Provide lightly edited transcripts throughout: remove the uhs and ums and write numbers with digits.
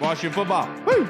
Washington football. Woo!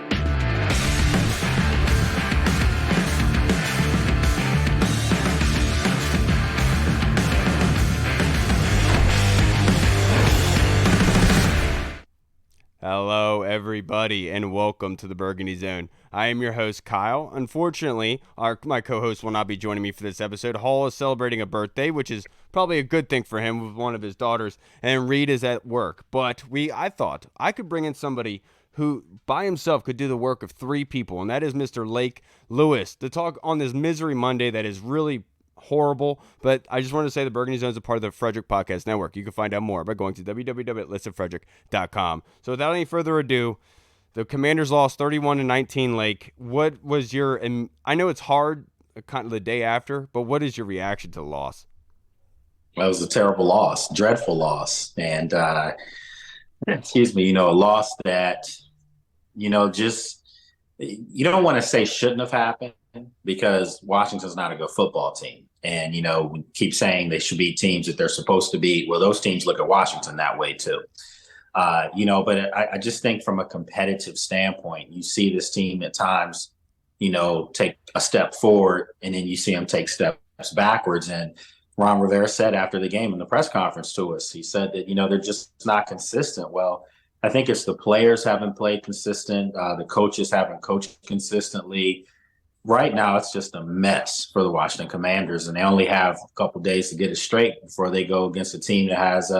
Hello, everybody, and welcome to the Burgundy Zone. I am your host, Kyle. Unfortunately, my co-host will not be joining me for this episode. Hall is celebrating a birthday, which is probably a good thing for him with one of his daughters, and Reed is at work. But I thought I could bring in somebody who by himself could do the work of three people, and that is Mr. Lake Lewis, to talk on this Misery Monday that is really horrible. But I just want to say the Burgundy Zone is a part of the Frederick Podcast Network. You can find out more by going to www.listenfrederick.com. So without any further ado, the Commanders lost 31-19. Lake, what was your, and I know it's hard kind of the day after, but what is your reaction to the loss? Well, it was a terrible loss, dreadful loss. And, excuse me, a loss that, just, you don't want to say shouldn't have happened because Washington's not a good football team. And, we keep saying they should be teams that they're supposed to be. Well, those teams look at Washington that way, too. But I just think from a competitive standpoint, you see this team at times, take a step forward and then you see them take steps backwards. And Ron Rivera said after the game in the press conference to us, he said that, they're just not consistent. Well, I think it's the players haven't played consistent. The coaches haven't coached consistently. Right now, it's just a mess for the Washington Commanders, and they only have a couple days to get it straight before they go against a team that has,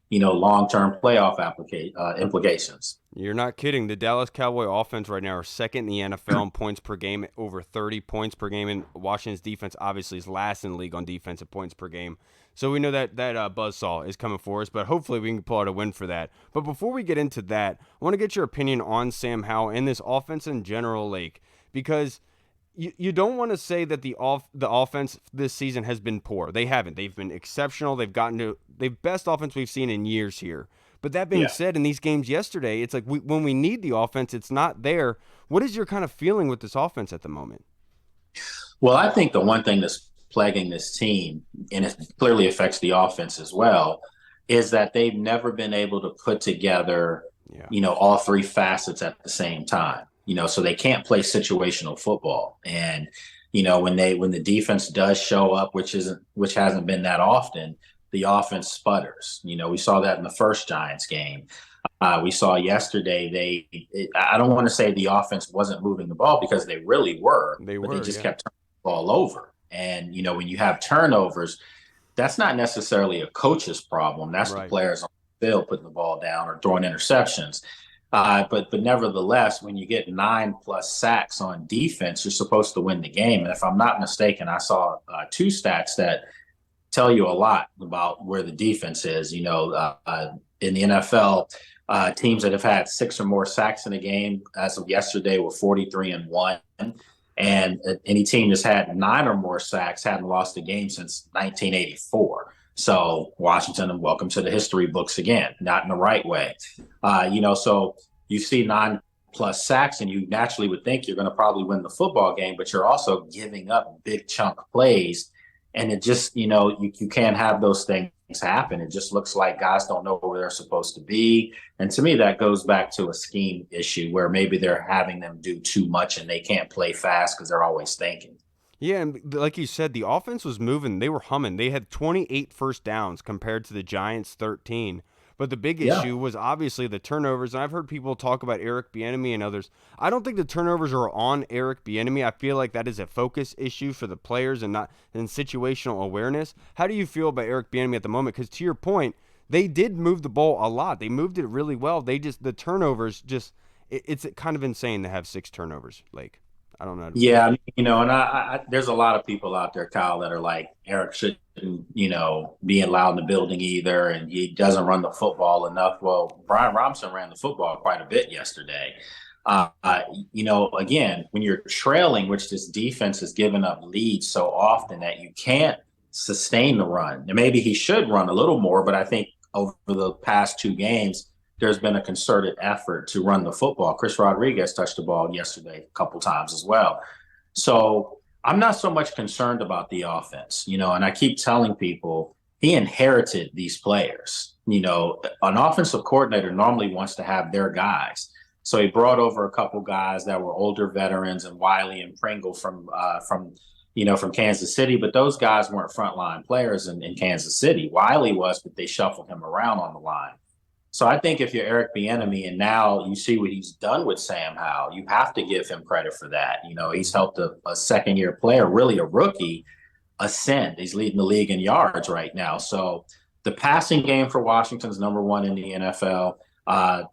long-term playoff implications. You're not kidding. The Dallas Cowboy offense right now are second in the NFL in points per game, over 30 points per game, and Washington's defense obviously is last in the league on defensive points per game. So we know that buzzsaw is coming for us, but hopefully we can pull out a win for that. But before we get into that, I want to get your opinion on Sam Howell and this offense in general, Lake, because you don't want to say that the offense this season has been poor. They haven't. They've been exceptional. They've gotten to the best offense we've seen in years here. But that being said, in these games yesterday, it's like when we need the offense, it's not there. What is your kind of feeling with this offense at the moment? Well, I think the one thing that's plaguing this team, and it clearly affects the offense as well, is that they've never been able to put together, all three facets at the same time. So they can't play situational football. And, when the defense does show up, which hasn't been that often, the offense sputters. We saw that in the first Giants game. We saw yesterday, I don't want to say the offense wasn't moving the ball because they really were. They just kept turning the ball over. And, when you have turnovers, that's not necessarily a coach's problem. That's the players on the field putting the ball down or throwing interceptions. But nevertheless, when you get 9+ sacks on defense, you're supposed to win the game. And if I'm not mistaken, I saw two stats that tell you a lot about where the defense is. In the NFL, teams that have had 6 or more sacks in a game as of yesterday were 43-1. And any team that's had 9 or more sacks hadn't lost a game since 1984. So Washington, welcome to the history books again, not in the right way. So you see 9+ sacks and you naturally would think you're going to probably win the football game, but you're also giving up big chunk plays. And it just, you can't have those things happen. It just looks like guys don't know where they're supposed to be. And to me, that goes back to a scheme issue where maybe they're having them do too much and they can't play fast because they're always thinking. Yeah, and like you said, the offense was moving. They were humming. They had 28 first downs compared to the Giants' 13. But the big issue was obviously the turnovers. And I've heard people talk about Eric Bieniemy and others. I don't think the turnovers are on Eric Bieniemy. I feel like that is a focus issue for the players and not in situational awareness. How do you feel about Eric Bieniemy at the moment? Because to your point, they did move the ball a lot. They moved it really well. The turnovers it's kind of insane to have 6 turnovers, Lake. I don't know. Yeah, and I there's a lot of people out there, Kyle, that are like, Eric shouldn't, be allowed in the building either, and he doesn't run the football enough. Well, Brian Robinson ran the football quite a bit yesterday. Again, when you're trailing, which this defense has given up leads so often that you can't sustain the run. And maybe he should run a little more, but I think over the past 2 games, there's been a concerted effort to run the football. Chris Rodriguez touched the ball yesterday a couple times as well. So I'm not so much concerned about the offense, and I keep telling people he inherited these players. An offensive coordinator normally wants to have their guys. So he brought over a couple guys that were older veterans, and Wiley and Pringle from Kansas City. But those guys weren't frontline players in Kansas City. Wiley was, but they shuffled him around on the line. So I think if you're Eric Bieniemy and now you see what he's done with Sam Howell, you have to give him credit for that. He's helped a second-year player, really a rookie, ascend. He's leading the league in yards right now. So the passing game for Washington is number one in the NFL.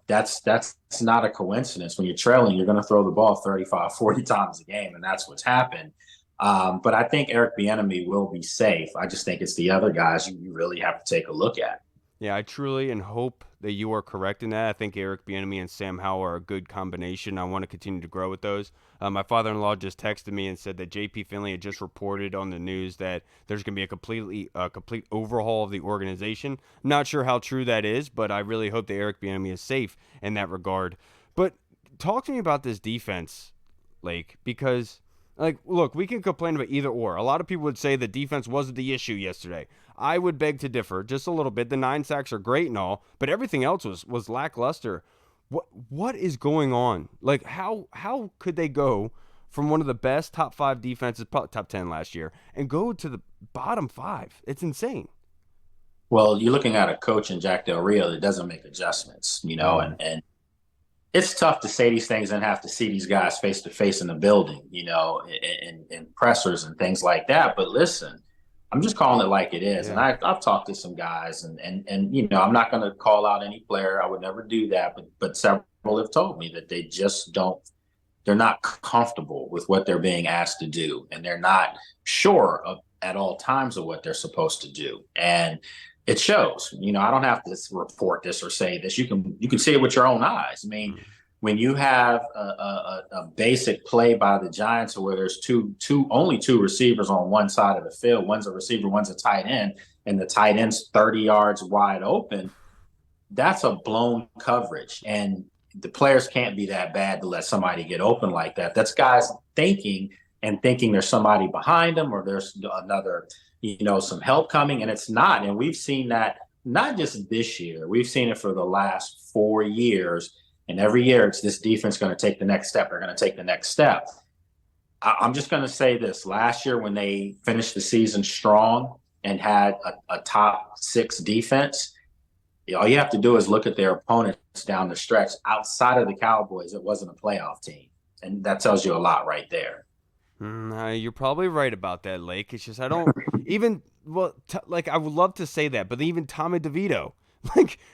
That's not a coincidence. When you're trailing, you're going to throw the ball 35, 40 times a game, and that's what's happened. But I think Eric Bieniemy will be safe. I just think it's the other guys you really have to take a look at. Yeah, I truly and hope that you are correct in that. I think Eric Bieniemy and Sam Howell are a good combination. I want to continue to grow with those. My father-in-law just texted me and said that J.P. Finley had just reported on the news that there's going to be a complete overhaul of the organization. I'm not sure how true that is, but I really hope that Eric Bieniemy is safe in that regard. But talk to me about this defense, Lake, because look, we can complain about either or. A lot of people would say the defense wasn't the issue yesterday. I would beg to differ just a little bit. The 9 sacks are great and all, but everything else was lackluster. What is going on? Like, how could they go from one of the best top 5 defenses, probably top 10 last year, and go to the bottom 5? It's insane. Well, you're looking at a coach in Jack Del Rio that doesn't make adjustments, and it's tough to say these things and have to see these guys face to face in the building, in pressers and things like that. But listen, I'm just calling it like it is. Yeah. And I've talked to some guys and I'm not going to call out any player. I would never do that. But several have told me that they just they're not comfortable with what they're being asked to do. And they're not sure at all times of what they're supposed to do. And it shows. I don't have to report this or say this. You can see it with your own eyes. I mean, when you have a basic play by the Giants where there's only two receivers on one side of the field, one's a receiver, one's a tight end, and the tight end's 30 yards wide open, that's a blown coverage. And the players can't be that bad to let somebody get open like that. That's guys thinking there's somebody behind them or there's another, some help coming, and it's not. And we've seen that not just this year. We've seen it for the last 4 years. And every year it's this defense going to take the next step. They're going to take the next step. I'm just going to say this. Last year when they finished the season strong and had a top 6 defense, all you have to do is look at their opponents down the stretch. Outside of the Cowboys, it wasn't a playoff team. And that tells you a lot right there. You're probably right about that, Lake. It's just I don't even – I would love to say that, but even Tommy DeVito –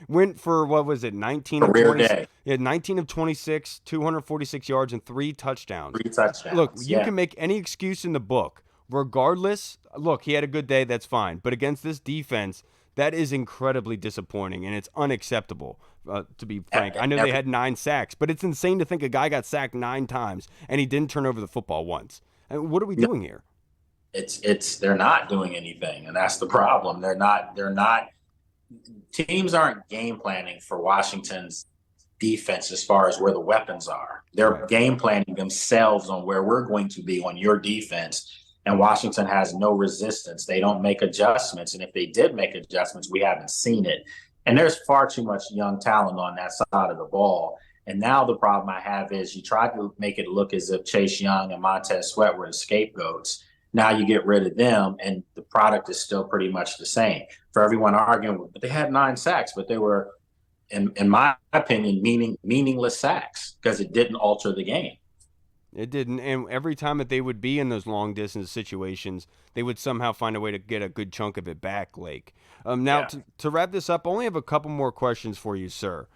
went for, what was it, 19 of 20, 19 of 26, 246 yards, and 3 touchdowns. 3 touchdowns. Look, you can make any excuse in the book. Regardless, look, he had a good day, that's fine. But against this defense, that is incredibly disappointing, and it's unacceptable, to be frank. I know they had 9 sacks, but it's insane to think a guy got sacked 9 times, and he didn't turn over the football once. And what are we doing here? They're not doing anything, and that's the problem. They're not teams aren't game planning for Washington's defense as far as where the weapons are. They're game planning themselves on where we're going to be on your defense. And Washington has no resistance. They don't make adjustments. And if they did make adjustments, we haven't seen it. And there's far too much young talent on that side of the ball. And now the problem I have is you try to make it look as if Chase Young and Montez Sweat were the scapegoats. Now you get rid of them, and the product is still pretty much the same. For everyone arguing, but they had 9 sacks, but they were, in my opinion, meaningless sacks because it didn't alter the game. It didn't, and every time that they would be in those long-distance situations, they would somehow find a way to get a good chunk of it back, Lake. To wrap this up, I only have a couple more questions for you, sir.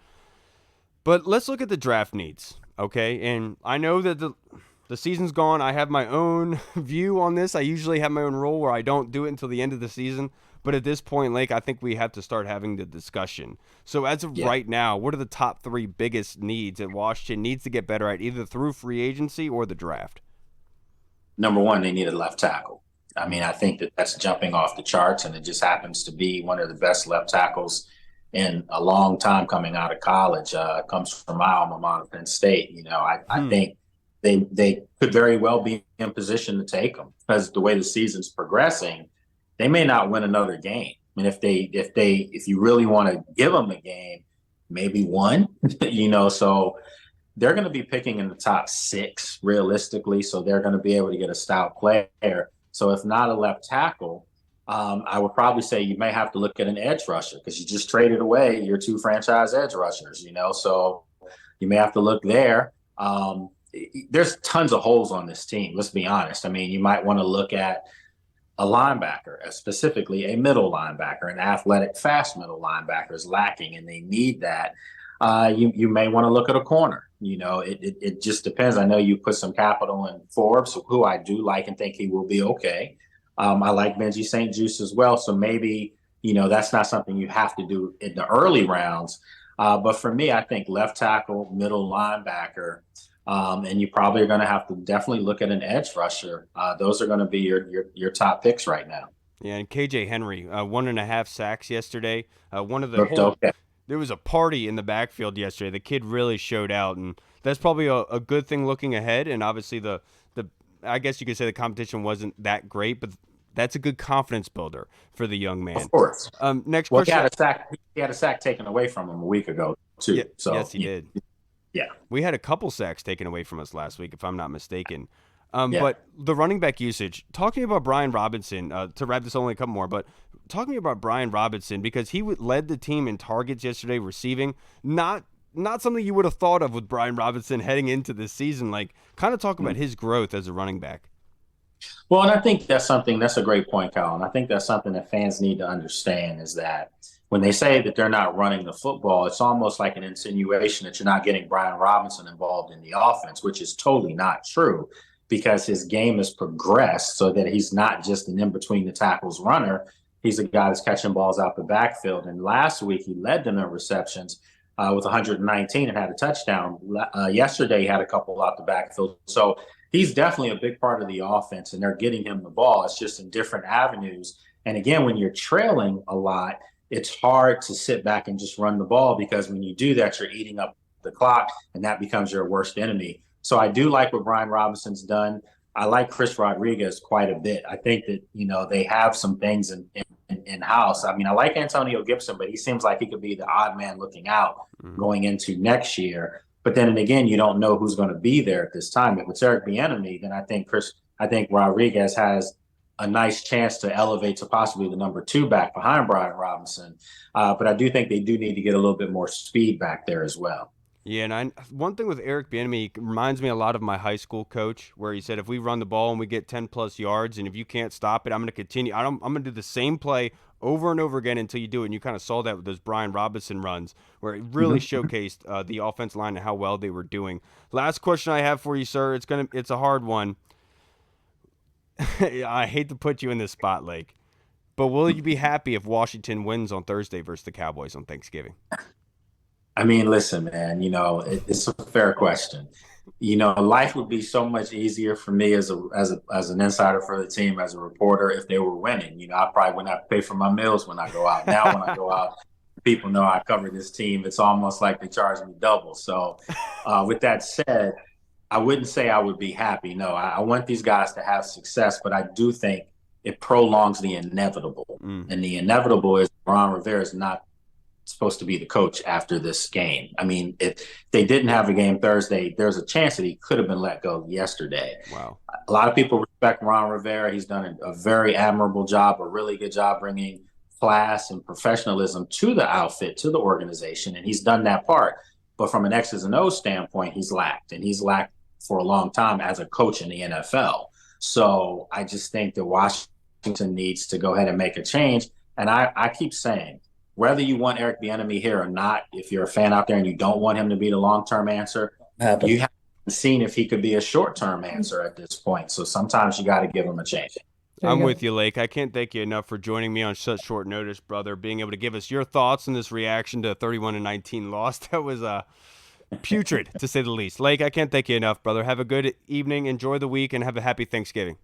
But let's look at the draft needs, okay? And I know that the season's gone. I have my own view on this. I usually have my own rule where I don't do it until the end of the season. But at this point, Lake, I think we have to start having the discussion. So as of right now, what are the top 3 biggest needs that Washington needs to get better at, either through free agency or the draft? Number 1, they need a left tackle. I mean, I think that's jumping off the charts, and it just happens to be one of the best left tackles in a long time coming out of college. Comes from my alma mater, Penn State. I think they could very well be in position to take them because the way the season's progressing, they may not win another game. I mean, if you really want to give them a game, maybe one, so they're going to be picking in the top 6 realistically. So they're going to be able to get a stout player. So if not a left tackle, I would probably say you may have to look at an edge rusher because you just traded away your 2 franchise edge rushers, so you may have to look there. There's tons of holes on this team. Let's be honest. I mean, you might want to look at a linebacker, specifically a middle linebacker, an athletic, fast middle linebacker is lacking, and they need that. You may want to look at a corner. It just depends. I know you put some capital in Forbes, who I do like and think he will be okay. I like Benji St. Juste as well. So maybe, that's not something you have to do in the early rounds. But for me, I think left tackle, middle linebacker, and you probably are going to have to definitely look at an edge rusher. Those are going to be your top picks right now. Yeah, and KJ Henry, 1.5 sacks yesterday. Okay. There was a party in the backfield yesterday. The kid really showed out, and that's probably a good thing looking ahead. And obviously, I guess you could say the competition wasn't that great, but that's a good confidence builder for the young man. Of course. Next question. He had a sack taken away from him a week ago too. Yeah, so yes, he did. Yeah, we had a couple sacks taken away from us last week, if I'm not mistaken. But the running back usage, talking about Brian Robinson, to wrap this only a couple more, but talking about Brian Robinson, because he led the team in targets yesterday receiving, not something you would have thought of with Brian Robinson heading into this season. Like, kind of talk about his growth as a running back. Well, and I think that's a great point, Kyle. And I think that's something that fans need to understand is that when they say that they're not running the football, it's almost like an insinuation that you're not getting Brian Robinson involved in the offense, which is totally not true because his game has progressed so that he's not just an in-between the tackles runner. He's a guy that's catching balls out the backfield. And last week, he led them in receptions with 119 and had a touchdown. Yesterday, he had a couple out the backfield. So he's definitely a big part of the offense, and they're getting him the ball. It's just in different avenues. And again, when you're trailing a lot, it's hard to sit back and just run the ball because when you do that, you're eating up the clock, and that becomes your worst enemy. So I do like what Brian Robinson's done. I like Chris Rodriguez quite a bit. I think that, they have some things in-house. I mean, I like Antonio Gibson, but he seems like he could be the odd man looking out going into next year. But then again, you don't know who's going to be there at this time. If it's Eric Bieniemy, then I think Rodriguez has a nice chance to elevate to possibly the number 2 back behind Brian Robinson. But I do think they do need to get a little bit more speed back there as well. Yeah, and one thing with Eric Bieniemy reminds me a lot of my high school coach, where he said, if we run the ball and we get 10-plus yards, and if you can't stop it, I'm going to continue. I'm going to do the same play over and over again until you do it. And you kind of saw that with those Brian Robinson runs, where it really showcased the offensive line and how well they were doing. Last question I have for you, sir. It's a hard one. I hate to put you in this spot, Lake, but will you be happy if Washington wins on Thursday versus the Cowboys on Thanksgiving? I mean, listen, man, it's a fair question. Life would be so much easier for me as an insider for the team, as a reporter, if they were winning. I probably wouldn't have to pay for my meals when I go out. Now, when I go out, people know I cover this team. It's almost like they charge me double. So with that said, I wouldn't say I would be happy. No, I want these guys to have success, but I do think it prolongs the inevitable. And the inevitable is Ron Rivera is not supposed to be the coach after this game. I mean, if they didn't have a game Thursday, there's a chance that he could have been let go yesterday. Wow. A lot of people respect Ron Rivera. He's done a very admirable job, a really good job bringing class and professionalism to the outfit, to the organization, and he's done that part. But from an X's and O's standpoint, he's lacked for a long time as a coach in the NFL. So I just think that Washington needs to go ahead and make a change. And I keep saying, whether you want Eric Bieniemy here or not, if you're a fan out there and you don't want him to be the long-term answer, you haven't seen if he could be a short-term answer at this point. So sometimes you got to give him a chance. I'm with you, Lake. I can't thank you enough for joining me on such short notice, brother, being able to give us your thoughts on this reaction to a 31-19 loss. That was putrid, to say the least. Lake, I can't thank you enough, brother. Have a good evening, enjoy the week, and have a happy Thanksgiving.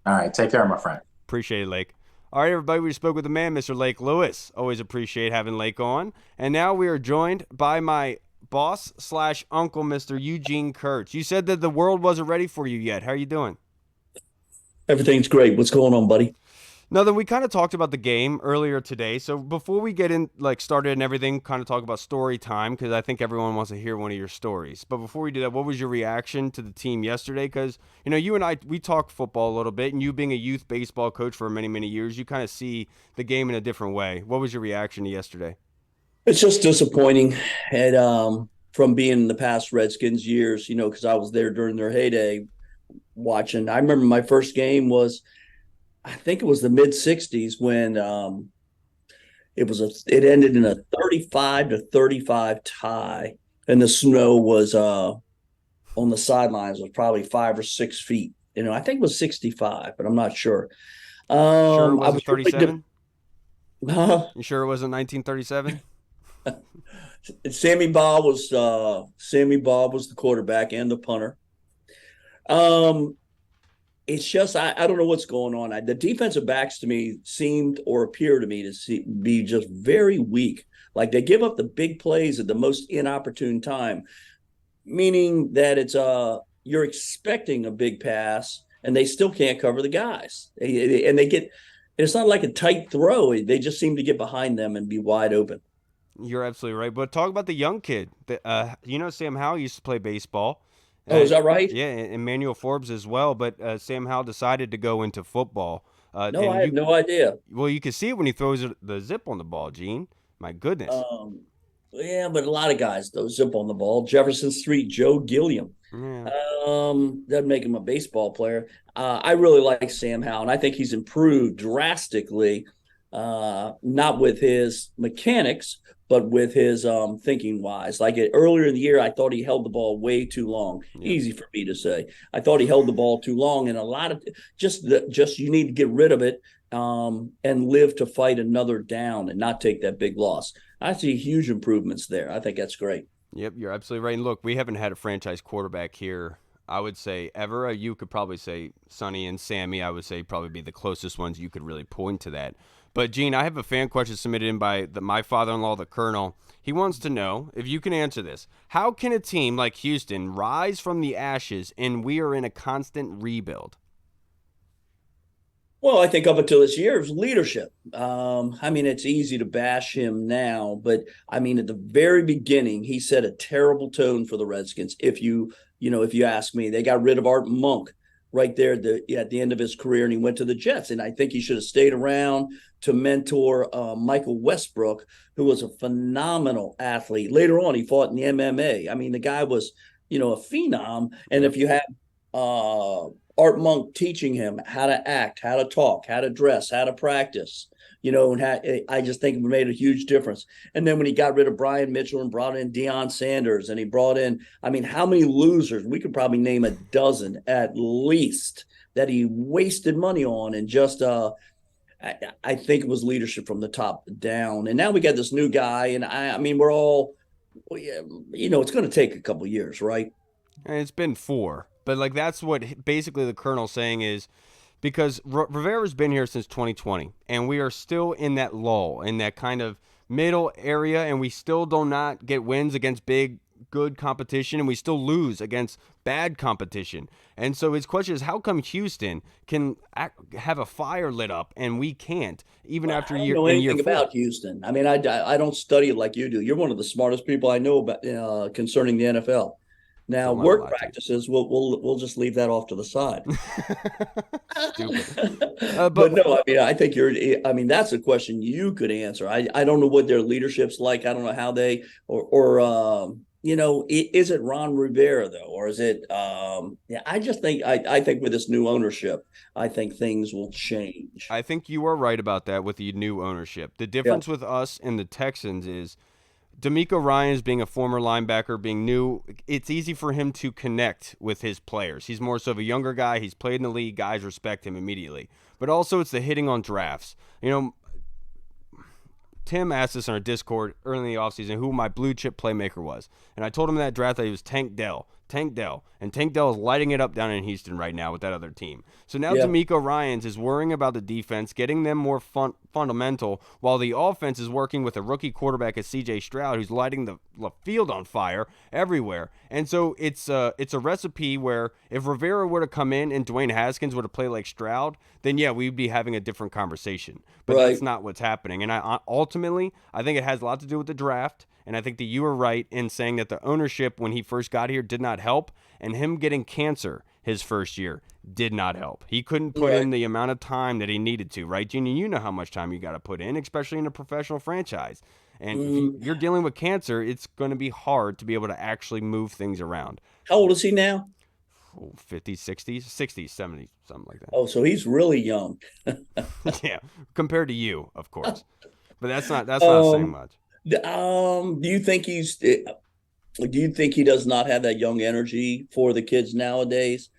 All right, take care, my friend. Appreciate it, Lake. All right, everybody, we spoke with the man, Mr. Lake Lewis. Always appreciate having Lake on. And now we are joined by my boss/uncle, Mr. Eugene Kurtz. You said that the world wasn't ready for you yet. How are you doing? Everything's great. What's going on, buddy? Now then, we kind of talked about the game earlier today. So before we get in, started and everything, kind of talk about story time because I think everyone wants to hear one of your stories. But before we do that, what was your reaction to the team yesterday? Because you and I, we talk football a little bit, and you being a youth baseball coach for many, many years, you kind of see the game in a different way. What was your reaction to yesterday? It's just disappointing, and from being in the past Redskins years, because I was there during their heyday watching. I remember my first game was, I think it was the mid '60s when it ended in a 35-35 tie, and the snow was on the sidelines was probably 5 or 6 feet. I think it was 65, but I'm not sure. Sure, it I wasn't was really 37. You sure it wasn't 1937? Sammy Baugh was the quarterback and the punter. Um, it's just I don't know what's going on. The defensive backs to me seemed or appear to me to be just very weak. Like they give up the big plays at the most inopportune time, meaning that you're expecting a big pass and they still can't cover the guys. And they get it's not like a tight throw. They just seem to get behind them and be wide open. You're absolutely right. But talk about the young kid. Sam Howell used to play baseball. Oh, is that right? Yeah, and Emmanuel Forbes as well. But Sam Howell decided to go into football. No, And I had no idea. well, you can see it when he throws the zip on the ball, Gene. My goodness. Um, yeah, but a lot of guys though zip on the ball. Jefferson Street, Joe Gilliam. Yeah. Doesn't make him a baseball player. I really like Sam Howell, and I think he's improved drastically. Not with his mechanics, but with his thinking wise. Earlier in the year, I thought he held the ball way too long. Yeah. Easy for me to say. I thought he held the ball too long, and a lot of just you need to get rid of it and live to fight another down and not take that big loss. I see huge improvements there. I think that's great. Yep, you're absolutely right. And look, we haven't had a franchise quarterback here, I would say, ever. You could probably say Sonny and Sammy, I would say probably be the closest ones you could really point to that. But, Gene, I have a fan question submitted in by my father-in-law, the Colonel. He wants to know, if you can answer this, how can a team like Houston rise from the ashes and we are in a constant rebuild? Well, I think up until this year, it was leadership. It's easy to bash him now, but at the very beginning, he set a terrible tone for the Redskins. If you ask me, they got rid of Art Monk right there at the end of his career, and he went to the Jets. And I think he should have stayed around to mentor Michael Westbrook, who was a phenomenal athlete. Later on, he fought in the MMA. The guy was, a phenom. And if you had Art Monk teaching him how to act, how to talk, how to dress, how to practice, I just think it made a huge difference. And then when he got rid of Brian Mitchell and brought in Deion Sanders, and he brought in, how many losers? We could probably name a dozen at least that he wasted money on. And just, I think it was leadership from the top down. And now we got this new guy, and we're all, it's going to take a couple of years, right? And it's been 4. But, that's what basically the Colonel's saying is because Rivera's been here since 2020, and we are still in that lull, in that kind of middle area, and we still do not get wins against big, good competition, and we still lose against bad competition. And so his question is, how come Houston can have a fire lit up, and we can't, even after year? I don't know anything about Houston. I don't study it like you do. You're one of the smartest people I know about concerning the NFL. Now, work practices, we'll just leave that off to the side. Stupid. But no, I think that's a question you could answer. I don't know what their leadership's like. I don't know how they, is it Ron Rivera though? Or is it, I just think, I think with this new ownership, I think things will change. I think you are right about that with the new ownership. The difference with us and the Texans is, D'Amico Ryans being a former linebacker, being new, it's easy for him to connect with his players. He's more so of a younger guy. He's played in the league. Guys respect him immediately. But also it's the hitting on drafts. Tim asked us on our Discord early in the offseason who my blue chip playmaker was. And I told him in that draft that he was Tank Dell. And Tank Dell is lighting it up down in Houston right now with that other team. So now D'Amico Ryans is worrying about the defense, getting them more fundamental, while the offense is working with a rookie quarterback as C.J. Stroud, who's lighting field on fire everywhere. And so it's a recipe where if Rivera were to come in and Dwayne Haskins were to play like Stroud, then yeah, we'd be having a different conversation. But Right. that's not what's happening. And I ultimately, I think it has a lot to do with the draft. And I think that you were right in saying that the ownership when he first got here did not help, and him getting cancer his first year did not help. He couldn't put in the amount of time that he needed to, right, Genie? You know how much time you got to put in, especially in a professional franchise. And if you're dealing with cancer, it's going to be hard to be able to actually move things around. How old is he now? 50s, 60s, 60s, 70s, something like that. Oh, so he's really young. Yeah, compared to you, of course. But that's not saying much. Do you think he does not have that young energy for the kids nowadays?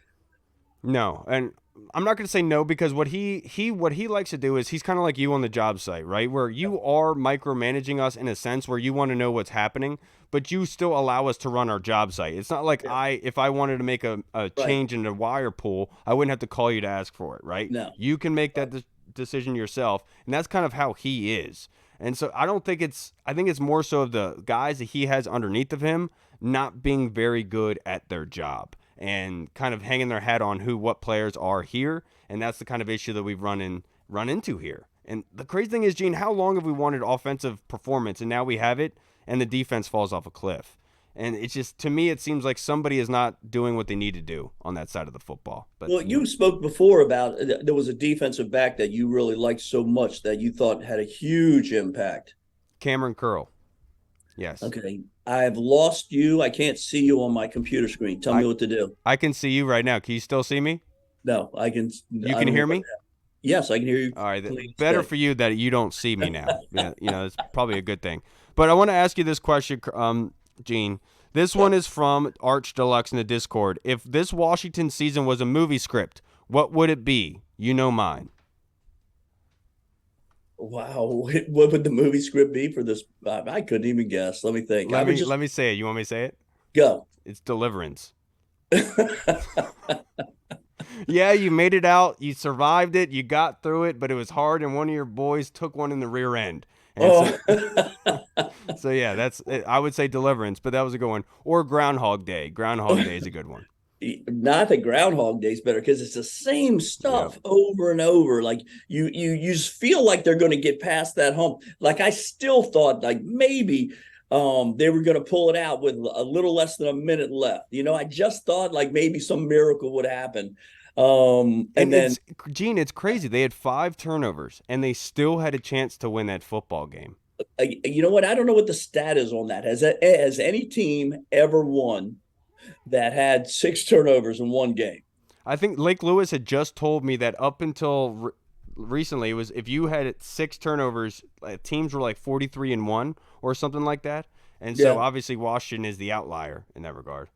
No, and I'm not going to say no because what he likes to do is he's kind of like you on the job site, right? Where you are micromanaging us in a sense where you want to know what's happening, but you still allow us to run our job site. It's not like if I wanted to make a change in the wire pool, I wouldn't have to call you to ask for it, right? No. You can make that decision yourself, and that's kind of how he is. And so I think it's more so of the guys that he has underneath of him not being very good at their job and kind of hanging their hat on what players are here. And that's the kind of issue that we've run into here. And the crazy thing is, Gene, how long have we wanted offensive performance, and now we have it, and the defense falls off a cliff? And it's just, to me, it seems like somebody is not doing what they need to do on that side of the football. But well, you spoke before about there was a defensive back that you really liked so much that you thought had a huge impact. Cameron Curl. Yes. Okay. I've lost you. I can't see you on my computer screen. Tell me what to do. I can see you right now. Can you still see me? No, I can. You can hear me? Yes, I can hear you. All right. Better for you that you don't see me now. It's probably a good thing. But I want to ask you this question, Gene. This one is from Arch Deluxe in the Discord. If this Washington season was a movie script, what would it be? You know mine. Wow. What would the movie script be for this? I couldn't even guess. Let me think. Let me say it. You want me to say it? Go. It's Deliverance. Yeah, you made it out. You survived it. You got through it, but it was hard, and one of your boys took one in the rear end. And so yeah, that's it. I would say Deliverance, but that was a good one. Or Groundhog Day. Groundhog Day is a good one. Not that Groundhog Day is better because it's the same stuff over and over. Like you just feel like they're going to get past that hump. Like I still thought like maybe they were going to pull it out with a little less than a minute left. I just thought like maybe some miracle would happen. And then Gene, it's crazy. They had 5 turnovers and they still had a chance to win that football game. You know what? I don't know what the stat is on that. Has any team ever won that had 6 turnovers in one game? I think Lake Lewis had just told me that up until recently, it was if you had 6 turnovers, teams were like 43-1 or something like that. And so obviously Washington is the outlier in that regard.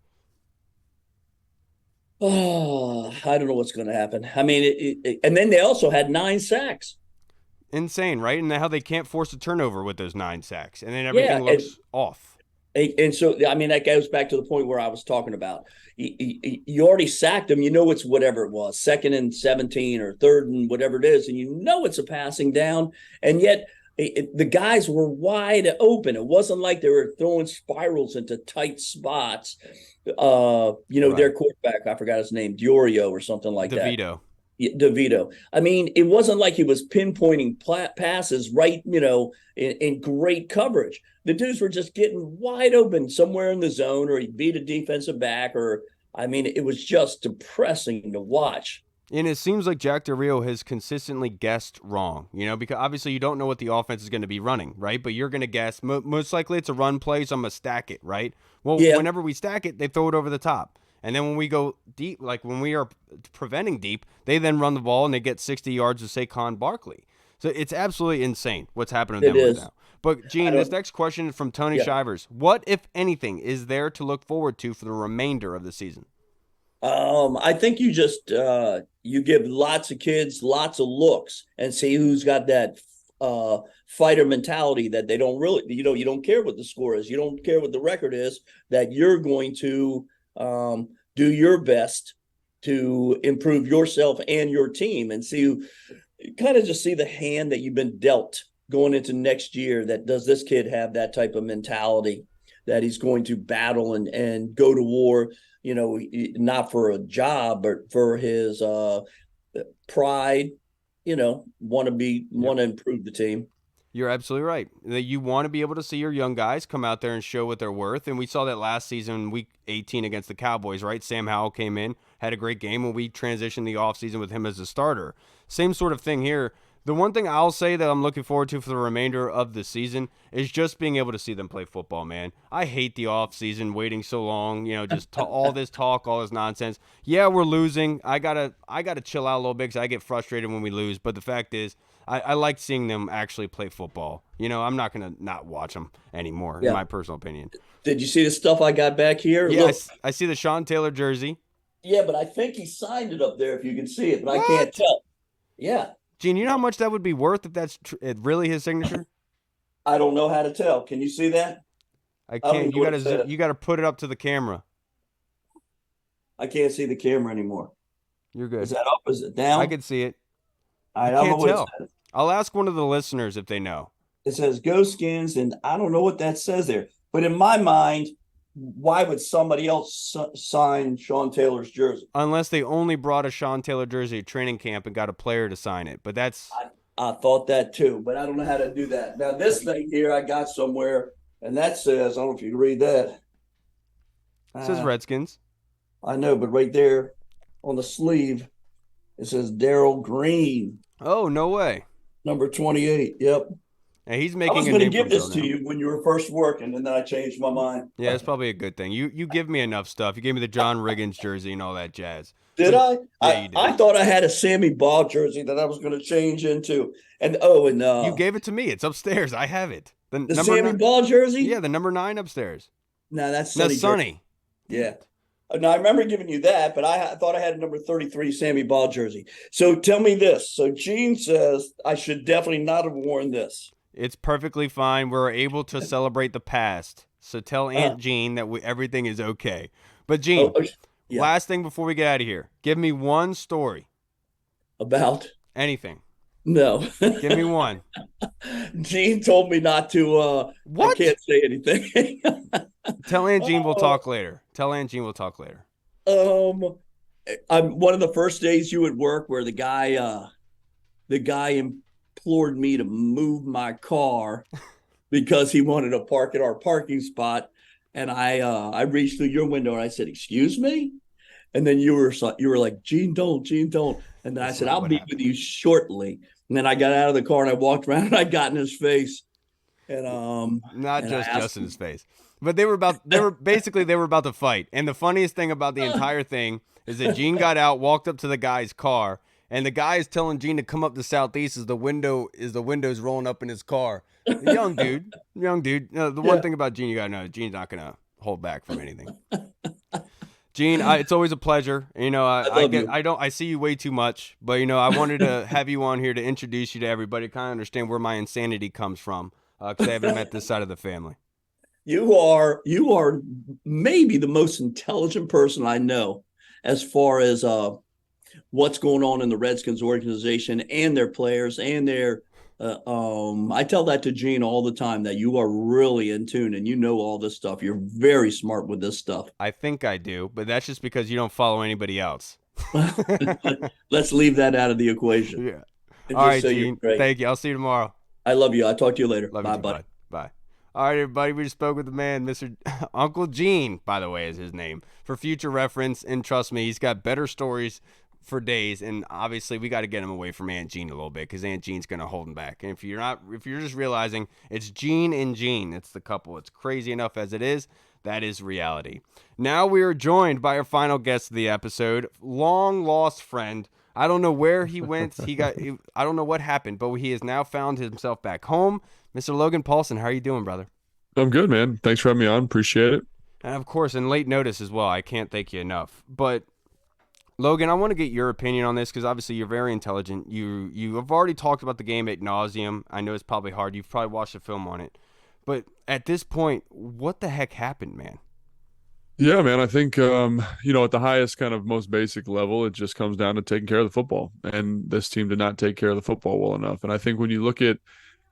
Oh, I don't know what's going to happen. I mean, and then they also had 9 sacks. Insane, right? And how they can't force a turnover with those 9 sacks. And then everything looks off. And so, I mean, that goes back to the point where I was talking about. You already sacked them. It's whatever it was, 2nd and 17 or 3rd and whatever it is. And it's a passing down. And yet the guys were wide open. It wasn't like they were throwing spirals into tight spots. Their quarterback, I forgot his name, Diorio or something like DeVito. that. DeVito. I mean, it wasn't like he was pinpointing passes right, in great coverage. The dudes were just getting wide open somewhere in the zone, or he beat a defensive back, it was just depressing to watch. And it seems like Jack Del Rio has consistently guessed wrong, because obviously you don't know what the offense is going to be running, right? But you're going to guess. Most likely it's a run play, so I'm going to stack it, right? Well, whenever we stack it, they throw it over the top. And then when we go deep, like when we are preventing deep, they then run the ball and they get 60 yards of Saquon Barkley. So it's absolutely insane what's happening to them right now. But, Gene, this next question is from Tony Shivers. What, if anything, is there to look forward to for the remainder of the season? I think you just you give lots of kids lots of looks and see who's got that fighter mentality that they don't really, you don't care what the score is. You don't care what the record is, that you're going to do your best to improve yourself and your team, and kind of just see the hand that you've been dealt going into next year. That does this kid have that type of mentality that he's going to battle and go to war, not for a job, but for his pride, want to improve the team. You're absolutely right. You want to be able to see your young guys come out there and show what they're worth. And we saw that last season, week 18 against the Cowboys, right? Sam Howell came in, had a great game, and we transitioned the offseason with him as a starter. Same sort of thing here. The one thing I'll say that I'm looking forward to for the remainder of the season is just being able to see them play football, man. I hate the offseason waiting so long, just all this talk, all this nonsense. Yeah, we're losing. I gotta chill out a little bit because I get frustrated when we lose. But the fact is, I like seeing them actually play football. I'm not going to not watch them anymore, in my personal opinion. Did you see the stuff I got back here? Yeah, I see the Sean Taylor jersey. Yeah, but I think he signed it up there if you can see it, but what? I can't tell. Yeah. Gene, you know how much that would be worth if that's really his signature? I don't know how to tell. Can you see that? I can't. You got to put it up to the camera. I can't see the camera anymore. You're good. Is that up? Is it down? I can see it. I don't know what tell. It says. I'll ask one of the listeners if they know. It says Go Skins, and I don't know what that says there. But in my mind, why would somebody else sign Sean Taylor's jersey? Unless they only brought a Sean Taylor jersey at training camp and got a player to sign it. But that's... I thought that too, but I don't know how to do that. Now, this thing here I got somewhere, and that says, I don't know if you can read that. It says Redskins. I know, but right there on the sleeve, it says Darryl Green. Oh, no way. Number 28, yep. And he's making. I was going to give this to you when you were first working, and then I changed my mind. Yeah, it's probably a good thing. You give me enough stuff. You gave me the John Riggins jersey and all that jazz. Did I? Yeah, you did. I thought I had a Sammy Baugh jersey that I was going to change into. And you gave it to me. It's upstairs. I have it. The Sammy Baugh jersey? Yeah, the number 9 upstairs. No, that's Sonny. That's Sonny. Yeah. No, I remember giving you that, but I thought I had a number 33 Sammy Baugh jersey. So tell me this. So Gene says I should definitely not have worn this. It's perfectly fine. We're able to celebrate the past. So tell Aunt Jean that everything is okay. But Gene, last thing before we get out of here, give me one story. About? Anything. No. Give me one. Gene told me not to. What? I can't say anything. Tell Aunt Jean we'll talk later. Tell Aunt Jean we'll talk later. I'm one of the first days you would work where the guy implored me to move my car because he wanted to park at our parking spot, and I reached through your window and I said, "Excuse me," and then you were like, "Gene, don't," and then I said, "I'll be with you shortly." And then I got out of the car and I walked around and I got in his face, and not just in his face. But they were about to fight. And the funniest thing about the entire thing is that Gene got out, walked up to the guy's car, and the guy is telling Gene to come up to Southeast as the window's rolling up in his car. Young dude. One thing about Gene you gotta know, Gene's not gonna hold back from anything. Gene, it's always a pleasure. I see you way too much, but I wanted to have you on here to introduce you to everybody, kind of understand where my insanity comes from, because I haven't met this side of the family. You are maybe the most intelligent person I know as far as what's going on in the Redskins organization and their players and their I tell that to Gene all the time, that you are really in tune and you know all this stuff. You're very smart with this stuff. I think I do, but that's just because you don't follow anybody else. Let's leave that out of the equation. Yeah. All right, Gene. Thank you. I'll see you tomorrow. I love you. I'll talk to you later. Love Bye, you too, buddy. Bye. All right, everybody, we just spoke with the man, Mr. Uncle Gene, by the way, is his name, for future reference. And trust me, he's got better stories for days. And obviously, we got to get him away from Aunt Jean a little bit because Aunt Jean's going to hold him back. And if you're just realizing it's Gene and Jean, it's the couple. It's crazy enough as it is. That is reality. Now we are joined by our final guest of the episode, long lost friend. I don't know where he went. I don't know what happened, but he has now found himself back home. Mr. Logan Paulsen, how are you doing, brother? I'm good, man. Thanks for having me on. Appreciate it. And of course, in late notice as well. I can't thank you enough. But Logan, I want to get your opinion on this because obviously you're very intelligent. You have already talked about the game ad nauseum. I know it's probably hard. You've probably watched a film on it. But at this point, what the heck happened, man? Yeah, man. I think, at the highest kind of most basic level, it just comes down to taking care of the football. And this team did not take care of the football well enough. And I think when you look at,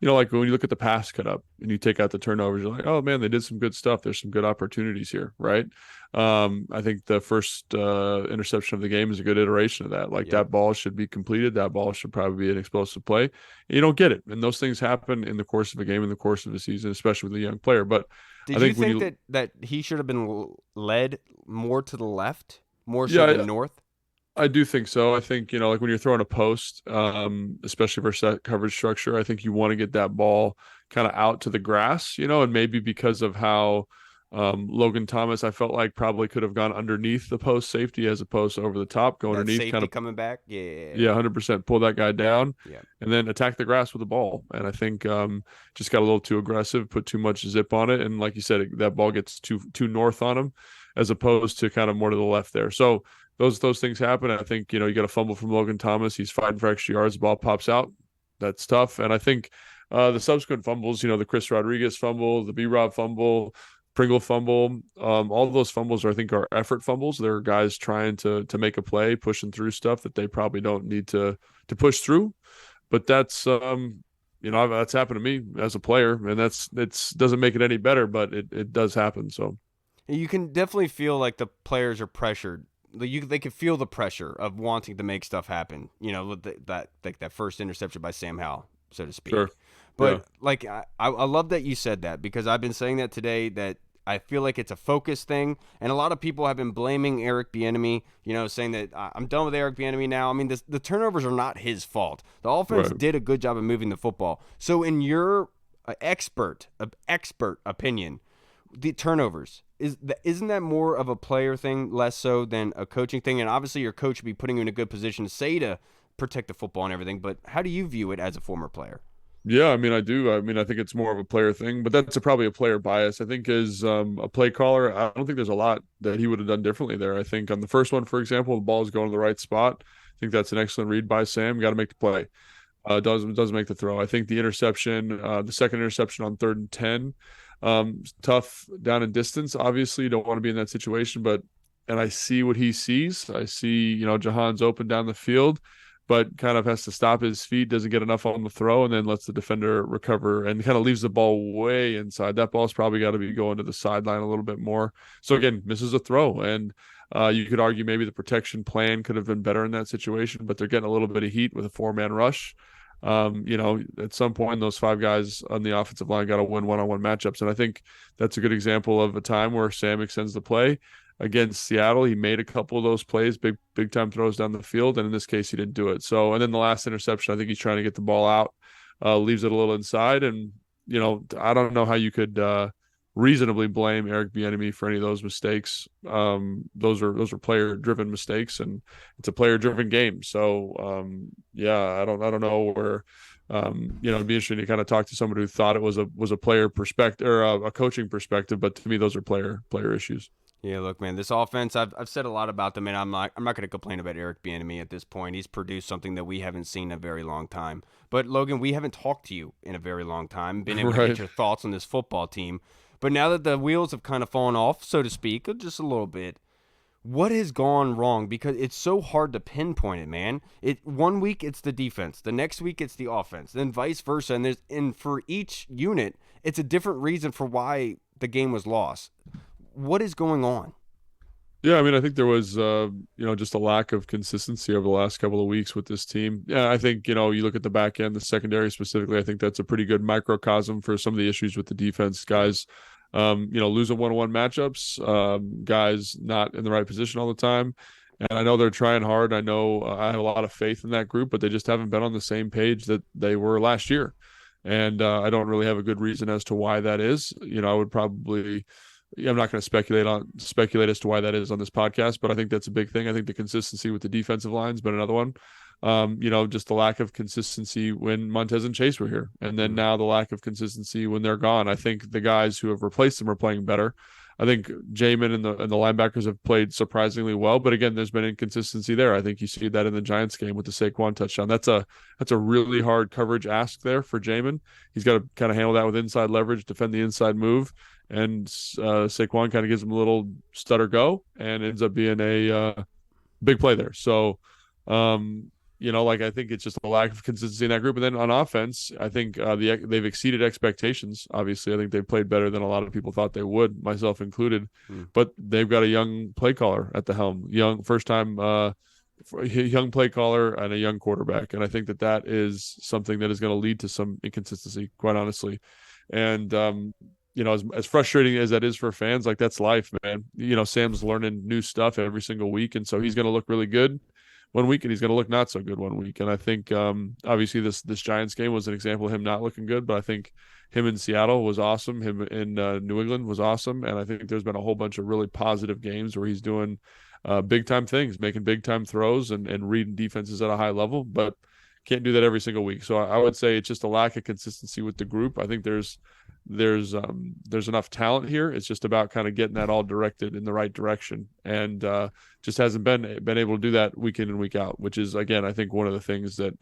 like when you look at the pass cut up and you take out the turnovers, you're like, oh man, they did some good stuff. There's some good opportunities here, right? I think the first interception of the game is a good iteration of that. Like that ball should be completed. That ball should probably be an explosive play. And you don't get it. And those things happen in the course of a game, in the course of a season, especially with a young player. But did you think that he should have been led more to the left, more so than north? I do think so. I think, like when you're throwing a post, especially versus that coverage structure, I think you want to get that ball kind of out to the grass, and maybe because of how Logan Thomas, I felt like probably could have gone underneath the post safety as opposed to over the top, go underneath, safety kind of coming back. Yeah, 100%, pull that guy down, yeah, and then attack the grass with the ball. And I think just got a little too aggressive, put too much zip on it, and like you said, that ball gets too north on him, as opposed to kind of more to the left there. So those things happen. I think, you got a fumble from Logan Thomas. He's fighting for extra yards. The ball pops out. That's tough. And I think the subsequent fumbles, the Chris Rodriguez fumble, the B-Rob fumble, Pringle fumble, all of those fumbles I think are effort fumbles. They're guys trying to make a play, pushing through stuff that they probably don't need to push through. But that's that's happened to me as a player, and it doesn't make it any better, but it does happen. So you can definitely feel like the players are pressured. They can feel the pressure of wanting to make stuff happen. That first interception by Sam Howell, so to speak. Sure. But I love that you said that, because I've been saying that today, that I feel like it's a focus thing, and a lot of people have been blaming Eric Bieniemy, saying that I'm done with Eric Bieniemy now. I mean, the turnovers are not his fault. The offense did a good job of moving the football. So in your expert opinion, the turnovers, isn't that more of a player thing, less so than a coaching thing? And obviously your coach would be putting you in a good position to protect the football and everything, but how do you view it as a former player? Yeah, I mean, I do. I mean, I think it's more of a player thing, but that's probably a player bias. I think as a play caller, I don't think there's a lot that he would have done differently there. I think on the first one, for example, the ball is going to the right spot. I think that's an excellent read by Sam. Got to make the play. Doesn't make the throw. I think the interception, the second interception on 3rd and 10, tough down in distance. Obviously, you don't want to be in that situation, and I see what he sees. I see, Jahan's open down the field, but kind of has to stop his feet, doesn't get enough on the throw, and then lets the defender recover and kind of leaves the ball way inside. That ball's probably got to be going to the sideline a little bit more. So again, misses a throw, and you could argue maybe the protection plan could have been better in that situation, but they're getting a little bit of heat with a 4-man rush. At some point, those 5 guys on the offensive line got to win one-on-one matchups. And I think that's a good example of a time where Sam extends the play. Against Seattle, he made a couple of those plays, big time throws down the field, and in this case, he didn't do it. So, and then the last interception, I think he's trying to get the ball out, leaves it a little inside, and I don't know how you could reasonably blame Eric Bieniemy for any of those mistakes. Those are player-driven mistakes, and it's a player-driven game. So, I don't know where. It'd be interesting to kind of talk to somebody who thought it was a player perspective or a coaching perspective, but to me, those are player issues. Yeah, look, man, this offense, I've said a lot about them, and I'm not going to complain about Eric Bieniemy at this point. He's produced something that we haven't seen in a very long time. But, Logan, we haven't talked to you in a very long time, been able to get your thoughts on this football team. But now that the wheels have kind of fallen off, so to speak, just a little bit, what has gone wrong? Because it's so hard to pinpoint it, man. One week it's the defense, the next week it's the offense, then vice versa. And for each unit, it's a different reason for why the game was lost. What is going on? Yeah, I mean, I think there was, just a lack of consistency over the last couple of weeks with this team. Yeah, I think, you look at the back end, the secondary specifically, I think that's a pretty good microcosm for some of the issues with the defense. Guys, losing one-on-one matchups, guys not in the right position all the time. And I know they're trying hard. I know I have a lot of faith in that group, but they just haven't been on the same page that they were last year. And I don't really have a good reason as to why that is. I would probably... I'm not going to speculate as to why that is on this podcast, but I think that's a big thing. I think the consistency with the defensive line has been another one. Just the lack of consistency when Montez and Chase were here, and then now the lack of consistency when they're gone. I think the guys who have replaced them are playing better. I think Jamin and the linebackers have played surprisingly well, but again, there's been inconsistency there. I think you see that in the Giants game with the Saquon touchdown. That's a really hard coverage ask there for Jamin. He's got to kind of handle that with inside leverage, defend the inside move, and Saquon kind of gives him a little stutter go and ends up being a big play there. So, like I think it's just a lack of consistency in that group. And then on offense, I think they've exceeded expectations. Obviously, I think they've played better than a lot of people thought they would, myself included. But they've got a young play caller at the helm, first time young play caller and a young quarterback. And I think that is something that is going to lead to some inconsistency, quite honestly. And as frustrating as that is for fans, like that's life, man. Sam's learning new stuff every single week, and so he's going to look really good one week and he's going to look not so good one week. And I think obviously this Giants game was an example of him not looking good, but I think him in Seattle was awesome. Him in New England was awesome. And I think there's been a whole bunch of really positive games where he's doing big time things, making big time throws and reading defenses at a high level, but can't do that every single week. So I would say it's just a lack of consistency with the group. I think there's enough talent here. It's just about kind of getting that all directed in the right direction, and just hasn't been able to do that week in and week out, which is, again, I think one of the things that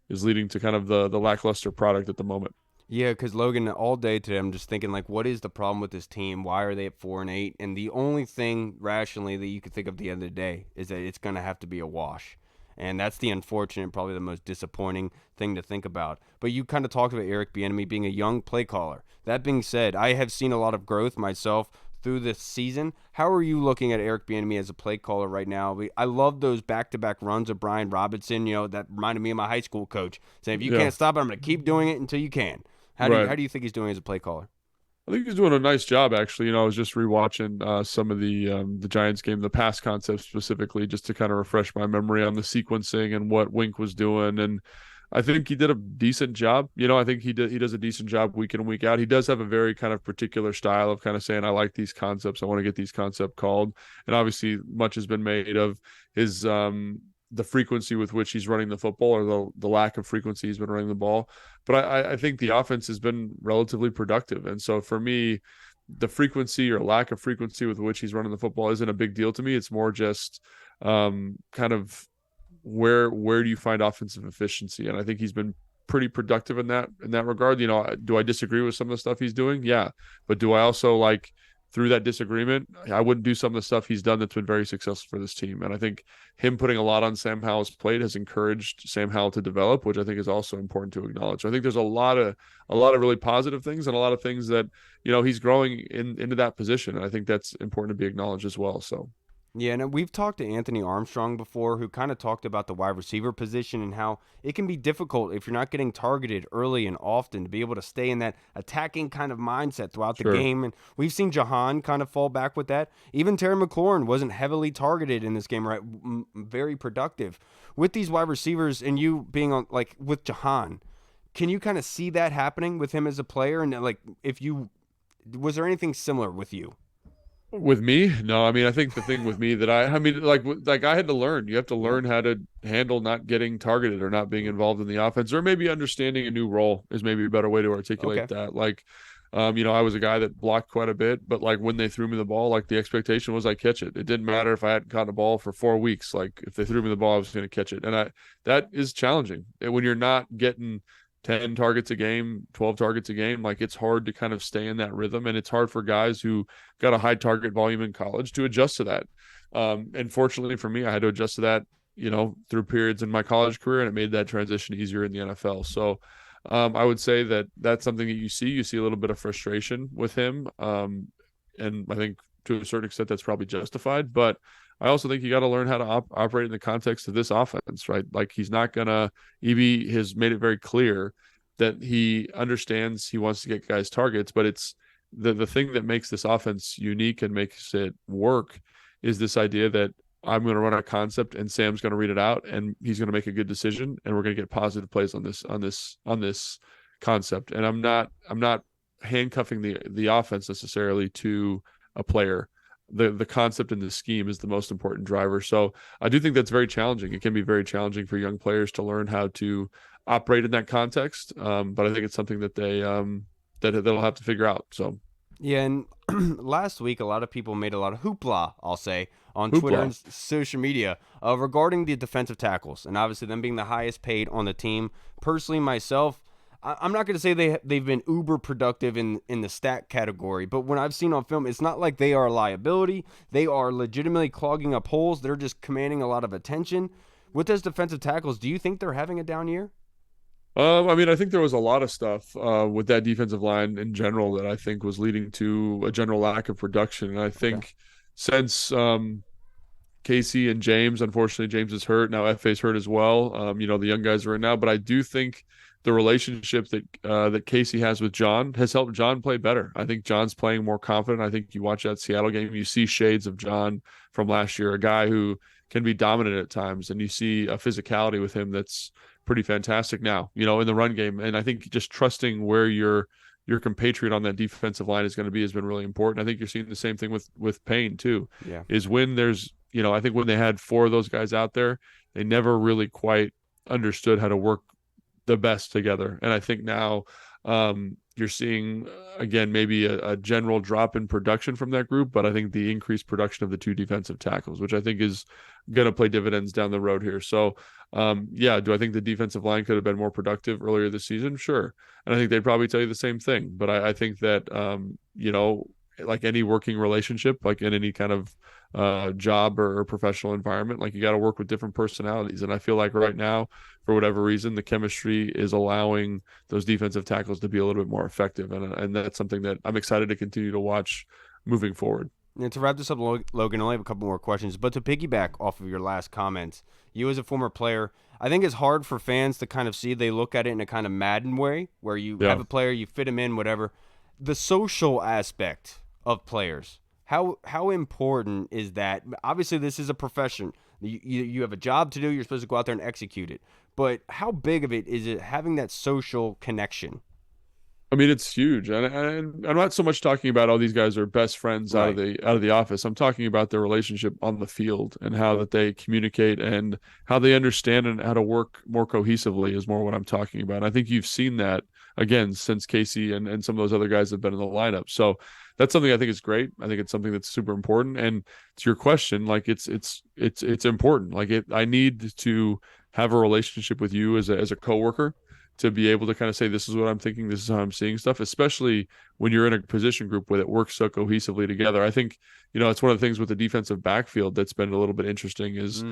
is leading to kind of the lackluster product at the moment. Yeah, because Logan, all day today, I'm just thinking, like, what is the problem with this team? Why are they at 4-8? And the only thing rationally that you could think of at the end of the day is that it's going to have to be a wash. And that's the unfortunate, probably the most disappointing thing to think about. But you kind of talked about Eric Bieniemy being a young play caller. That being said, I have seen a lot of growth myself through this season. How are you looking at Eric Bieniemy as a play caller right now? I love those back-to-back runs of Brian Robinson. That reminded me of my high school coach saying, if you can't stop it, I'm going to keep doing it until you can. How do you think he's doing as a play caller? I think he's doing a nice job, actually. I was just rewatching some of the Giants game, the pass concept specifically, just to kind of refresh my memory on the sequencing and what Wink was doing. And I think he did a decent job. I think he does a decent job week in and week out. He does have a very kind of particular style of kind of saying, I like these concepts, I want to get these concepts called. And obviously much has been made of his the frequency with which he's running the football, or the lack of frequency he's been running the ball. But I think the offense has been relatively productive. And so for me, the frequency or lack of frequency with which he's running the football isn't a big deal to me. It's more just kind of where do you find offensive efficiency? And I think he's been pretty productive in that regard. Do I disagree with some of the stuff he's doing? Yeah. But do I also, like, through that disagreement, I wouldn't do some of the stuff he's done that's been very successful for this team. And I think him putting a lot on Sam Howell's plate has encouraged Sam Howell to develop, which I think is also important to acknowledge. So I think there's a lot of really positive things and a lot of things that, he's growing into that position. And I think that's important to be acknowledged as well. So. Yeah, and we've talked to Anthony Armstrong before, who kind of talked about the wide receiver position and how it can be difficult if you're not getting targeted early and often to be able to stay in that attacking kind of mindset throughout the game. And we've seen Jahan kind of fall back with that. Even Terry McLaurin wasn't heavily targeted in this game, right? Very productive. With these wide receivers and you being on, like, with Jahan, can you kind of see that happening with him as a player? And, like, was there anything similar with you? With me? No, I mean, I think the thing with me that I had to learn. You have to learn how to handle not getting targeted or not being involved in the offense, or maybe understanding a new role is maybe a better way to articulate that. Like, I was a guy that blocked quite a bit, but like when they threw me the ball, like the expectation was I catch it. It didn't matter if I hadn't caught a ball for 4 weeks. Like if they threw me the ball, I was going to catch it. And that is challenging. And when you're not getting 10 targets a game, 12 targets a game, like it's hard to kind of stay in that rhythm. And it's hard for guys who got a high target volume in college to adjust to that. And fortunately for me, I had to adjust to that, through periods in my college career, and it made that transition easier in the NFL. So I would say that that's something that you see a little bit of frustration with him. And I think to a certain extent that's probably justified, but I also think you got to learn how to operate in the context of this offense, right? Like he's not going to, EB has made it very clear that he understands he wants to get guys targets, but it's the thing that makes this offense unique and makes it work is this idea that I'm going to run a concept and Sam's going to read it out and he's going to make a good decision and we're going to get positive plays on this concept. And I'm not handcuffing the offense necessarily to a player. The concept and the scheme is the most important driver. So I do think that's very challenging. It can be very challenging for young players to learn how to operate in that context. But I think it's something that they'll have to figure out. So yeah, and last week a lot of people made a lot of hoopla, I'll say, on Twitter and social media regarding the defensive tackles, and obviously them being the highest paid on the team. Personally, myself, I'm not going to say they've been uber productive in the stat category, but when I've seen on film, it's not like they are a liability. They are legitimately clogging up holes. They're just commanding a lot of attention. with those defensive tackles, do you think they're having a down year? I mean, I think there was a lot of stuff with that defensive line in general that I think was leading to a general lack of production. And I think since Casey and James, unfortunately, James is hurt now. FA's hurt as well. The young guys are in now, but I do think the relationship that Casey has with John has helped John play better. I think John's playing more confident. I think you watch that Seattle game, you see shades of John from last year, a guy who can be dominant at times, and you see a physicality with him that's pretty fantastic now, in the run game. And I think just trusting where your compatriot on that defensive line is going to be has been really important. I think you're seeing the same thing with Payne too. Yeah. Is when there's, I think when they had 4 of those guys out there, they never really quite understood how to work the best together. And I think now you're seeing, again, maybe a general drop in production from that group, but I think the increased production of the 2 defensive tackles, which I think is going to play dividends down the road here. So, do I think the defensive line could have been more productive earlier this season? Sure. And I think they'd probably tell you the same thing. But I think that, like any working relationship, like in any kind of job or professional environment, like you got to work with different personalities. And I feel like right now, for whatever reason, the chemistry is allowing those defensive tackles to be a little bit more effective. And that's something that I'm excited to continue to watch moving forward. And to wrap this up, Logan, I only have a couple more questions. But to piggyback off of your last comments, you as a former player, I think it's hard for fans to kind of see. They look at it in a kind of Madden way, where you have a player, you fit him in, whatever. The social aspect of players, how important is that? Obviously, this is a profession. You have a job to do. You're supposed to go out there and execute it. But how big of it is it having that social connection? I mean, it's huge, and I'm not so much talking about all these guys are best friends out of the office. I'm talking about their relationship on the field and how that they communicate and how they understand and how to work more cohesively is more what I'm talking about. I think you've seen that again since Casey and some of those other guys have been in the lineup. So that's something I think is great. I think it's something that's super important. And to your question, like it's important. Like I need to have a relationship with you as a coworker, to be able to kind of say, this is what I'm thinking, this is how I'm seeing stuff, especially when you're in a position group where it works so cohesively together. I think, it's one of the things with the defensive backfield that's been a little bit interesting is,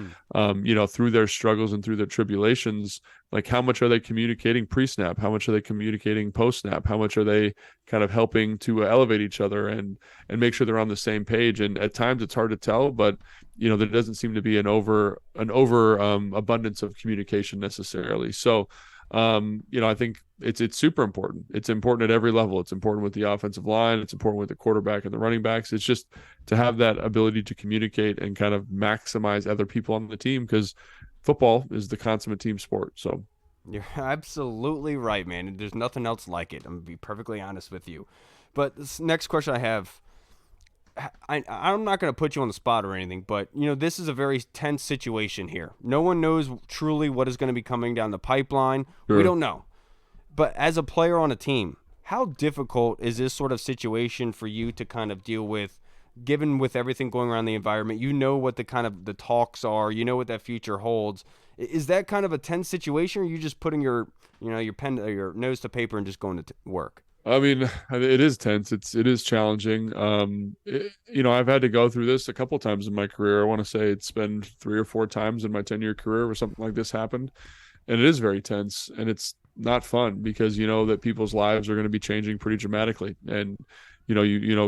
through their struggles and through their tribulations, like how much are they communicating pre-snap? How much are they communicating post-snap? How much are they kind of helping to elevate each other and make sure they're on the same page? And at times it's hard to tell, but there doesn't seem to be an over abundance of communication necessarily. So, I think it's super important. It's important at every level. It's important with the offensive line. It's important with the quarterback and the running backs. It's just to have that ability to communicate and kind of maximize other people on the team, because football is the consummate team sport. So you're absolutely right, man. There's nothing else like it. I'm going to be perfectly honest with you. But this next question I have, I'm not going to put you on the spot or anything, but, this is a very tense situation here. No one knows truly what is going to be coming down the pipeline. Sure. We don't know. But as a player on a team, how difficult is this sort of situation for you to kind of deal with, given with everything going around the environment? What the kind of the talks are, what that future holds. Is that kind of a tense situation, or are you just putting your pen or your nose to paper and just going to work? I mean, it is tense. It is challenging. I've had to go through this a couple times in my career. I want to say it's been 3 or 4 times in my 10-year career where something like this happened. And it is very tense, and it's not fun because that people's lives are going to be changing pretty dramatically. And,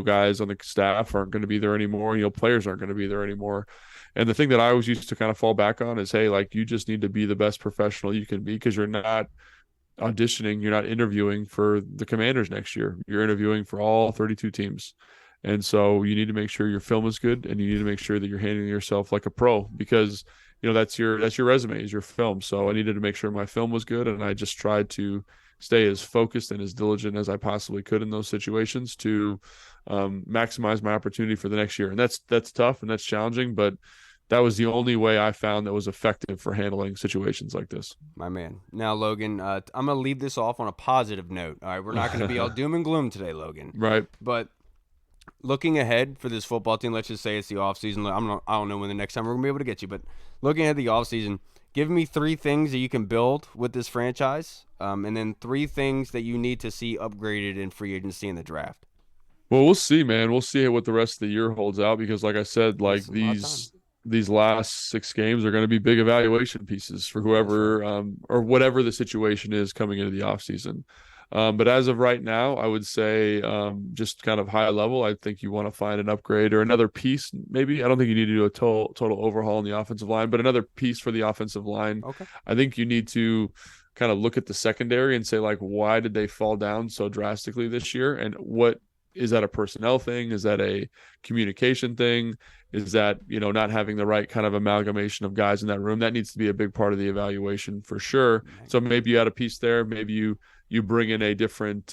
guys on the staff aren't going to be there anymore. Players aren't going to be there anymore. And the thing that I always used to kind of fall back on is, hey, like, you just need to be the best professional you can be, because you're not auditioning, you're not interviewing for the Commanders next year. You're interviewing for all 32 teams. And so you need to make sure your film is good, and you need to make sure that you're handling yourself like a pro, because that's your resume, is your film. So I needed to make sure my film was good, and I just tried to stay as focused and as diligent as I possibly could in those situations to maximize my opportunity for the next year. And that's tough and that's challenging, but that was the only way I found that was effective for handling situations like this. My man. Now, Logan, I'm going to leave this off on a positive note. All right, we're not going to be all doom and gloom today, Logan. Right. But looking ahead for this football team, let's just say it's the offseason. I don't know when the next time we're going to be able to get you, but looking ahead at the offseason, give me 3 things that you can build with this franchise, and then 3 things that you need to see upgraded in free agency in the draft. Well, we'll see, man. We'll see what the rest of the year holds out, because like I said, like these last 6 games are going to be big evaluation pieces for whoever or whatever the situation is coming into the offseason. But as of right now, I would say just kind of high level, I think you want to find an upgrade or another piece. Maybe I don't think you need to do a total overhaul in the offensive line, but another piece for the offensive line. Okay. I think you need to kind of look at the secondary and say, like, why did they fall down so drastically this year? And what is that, a personnel thing? Is that a communication thing? Is that, not having the right kind of amalgamation of guys in that room? That needs to be a big part of the evaluation for sure. So maybe you add a piece there. Maybe you bring in a different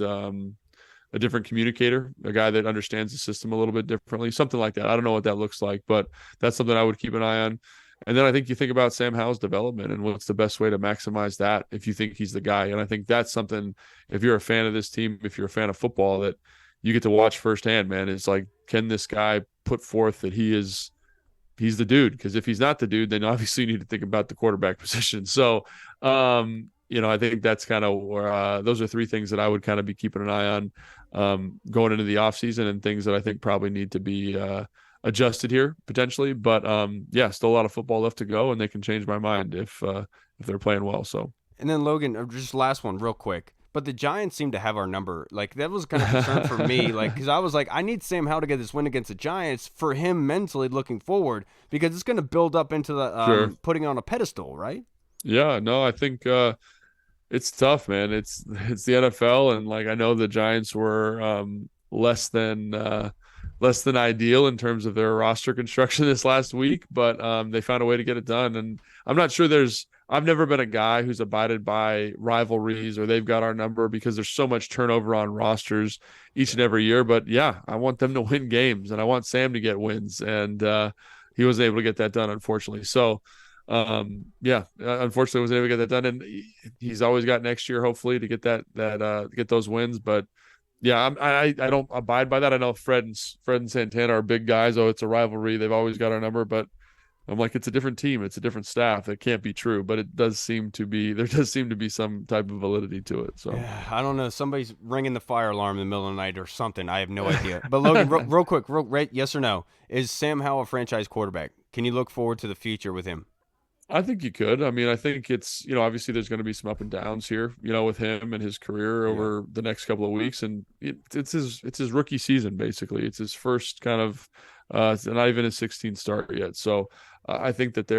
communicator, a guy that understands the system a little bit differently, something like that. I don't know what that looks like, but that's something I would keep an eye on. And then I think you think about Sam Howell's development and what's the best way to maximize that if you think he's the guy. And I think that's something, if you're a fan of this team, if you're a fan of football, that you get to watch firsthand, man. It's like, can this guy put forth that he's the dude? Because if he's not the dude, then obviously you need to think about the quarterback position. So, I think that's kind of where those are 3 things that I would kind of be keeping an eye on going into the offseason, and things that I think probably need to be adjusted here potentially. But still a lot of football left to go, and they can change my mind if they're playing well. So, and then Logan, just last one real quick. But the Giants seem to have our number. Like, that was kind of concern for me. Like, because I was like, I need Sam Howell to get this win against the Giants for him mentally looking forward, because it's going to build up into the putting on a pedestal, right? Yeah, no, I think it's tough, man. It's the NFL, and like, I know the Giants were less than ideal in terms of their roster construction this last week, but they found a way to get it done. And I'm not sure I've never been a guy who's abided by rivalries or they've got our number, because there's so much turnover on rosters each and every year. But yeah, I want them to win games, and I want Sam to get wins. And he wasn't able to get that done, unfortunately. So, unfortunately wasn't able to get that done. And he's always got next year, hopefully, to get get those wins. But yeah, I don't abide by that. I know Fred and Santana are big guys. Oh, it's a rivalry. They've always got our number, but I'm like, it's a different team. It's a different staff. That can't be true, but there does seem to be some type of validity to it. So yeah, I don't know. Somebody's ringing the fire alarm in the middle of the night or something. I have no idea. But Logan, real quick, yes or no? Is Sam Howell a franchise quarterback? Can you look forward to the future with him? I think you could. I mean, I think it's, obviously there's going to be some up and downs here, with him and his career over the next couple of weeks. And it's his rookie season, basically. It's his first kind of, it's not even his 16th start yet. So I think that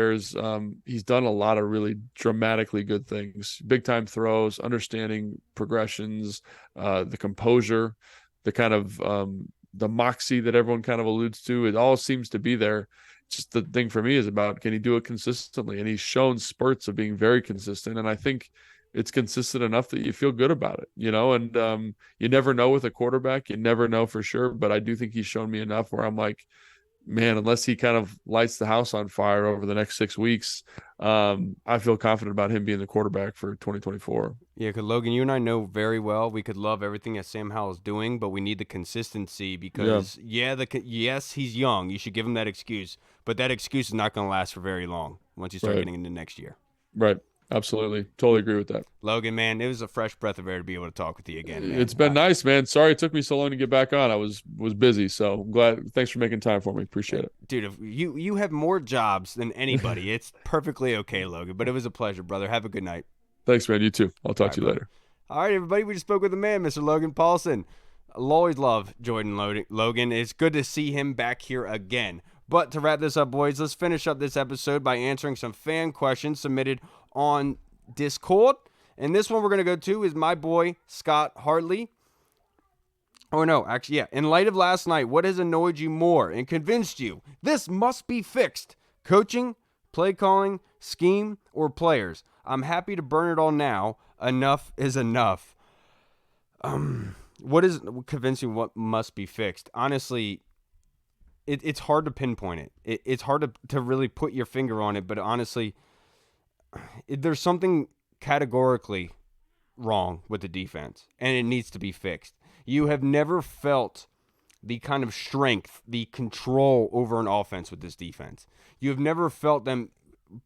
he's done a lot of really dramatically good things, big time throws, understanding progressions, the composure, the kind of, the moxie that everyone kind of alludes to. It all seems to be there. Just the thing for me is about, can he do it consistently? And he's shown spurts of being very consistent. And I think it's consistent enough that you feel good about it, and you never know with a quarterback, you never know for sure. But I do think he's shown me enough where I'm like, man, unless he kind of lights the house on fire over the next 6 weeks, I feel confident about him being the quarterback for 2024. Yeah, because Logan, you and I know very well we could love everything that Sam Howell is doing, but we need the consistency because, yes, he's young. You should give him that excuse, but that excuse is not going to last for very long once you start getting into next year. Right. Absolutely. Totally agree with that. Logan, man, it was a fresh breath of air to be able to talk with you again, man. It's been nice, man. Sorry it took me so long to get back on. I was busy, so I'm glad. Thanks for making time for me. Appreciate it. Dude, if you have more jobs than anybody. It's perfectly okay, Logan, but it was a pleasure, brother. Have a good night. Thanks, man. You too. I'll talk to you later. All right, everybody. We just spoke with the man, Mr. Logan Paulsen. I'll always love Jordan Logan. It's good to see him back here again. But to wrap this up, boys, let's finish up this episode by answering some fan questions submitted on Discord. And this one we're going to go to is my boy, Scott Hartley. Oh, no, actually, yeah. In light of last night, what has annoyed you more and convinced you this must be fixed? Coaching, play calling, scheme, or players? I'm happy to burn it all now. Enough is enough. What is convincing what must be fixed? Honestly, it's hard to pinpoint it. It's hard to really put your finger on it, but honestly, there's something categorically wrong with the defense, and it needs to be fixed. You have never felt the kind of strength, the control over an offense with this defense. You have never felt them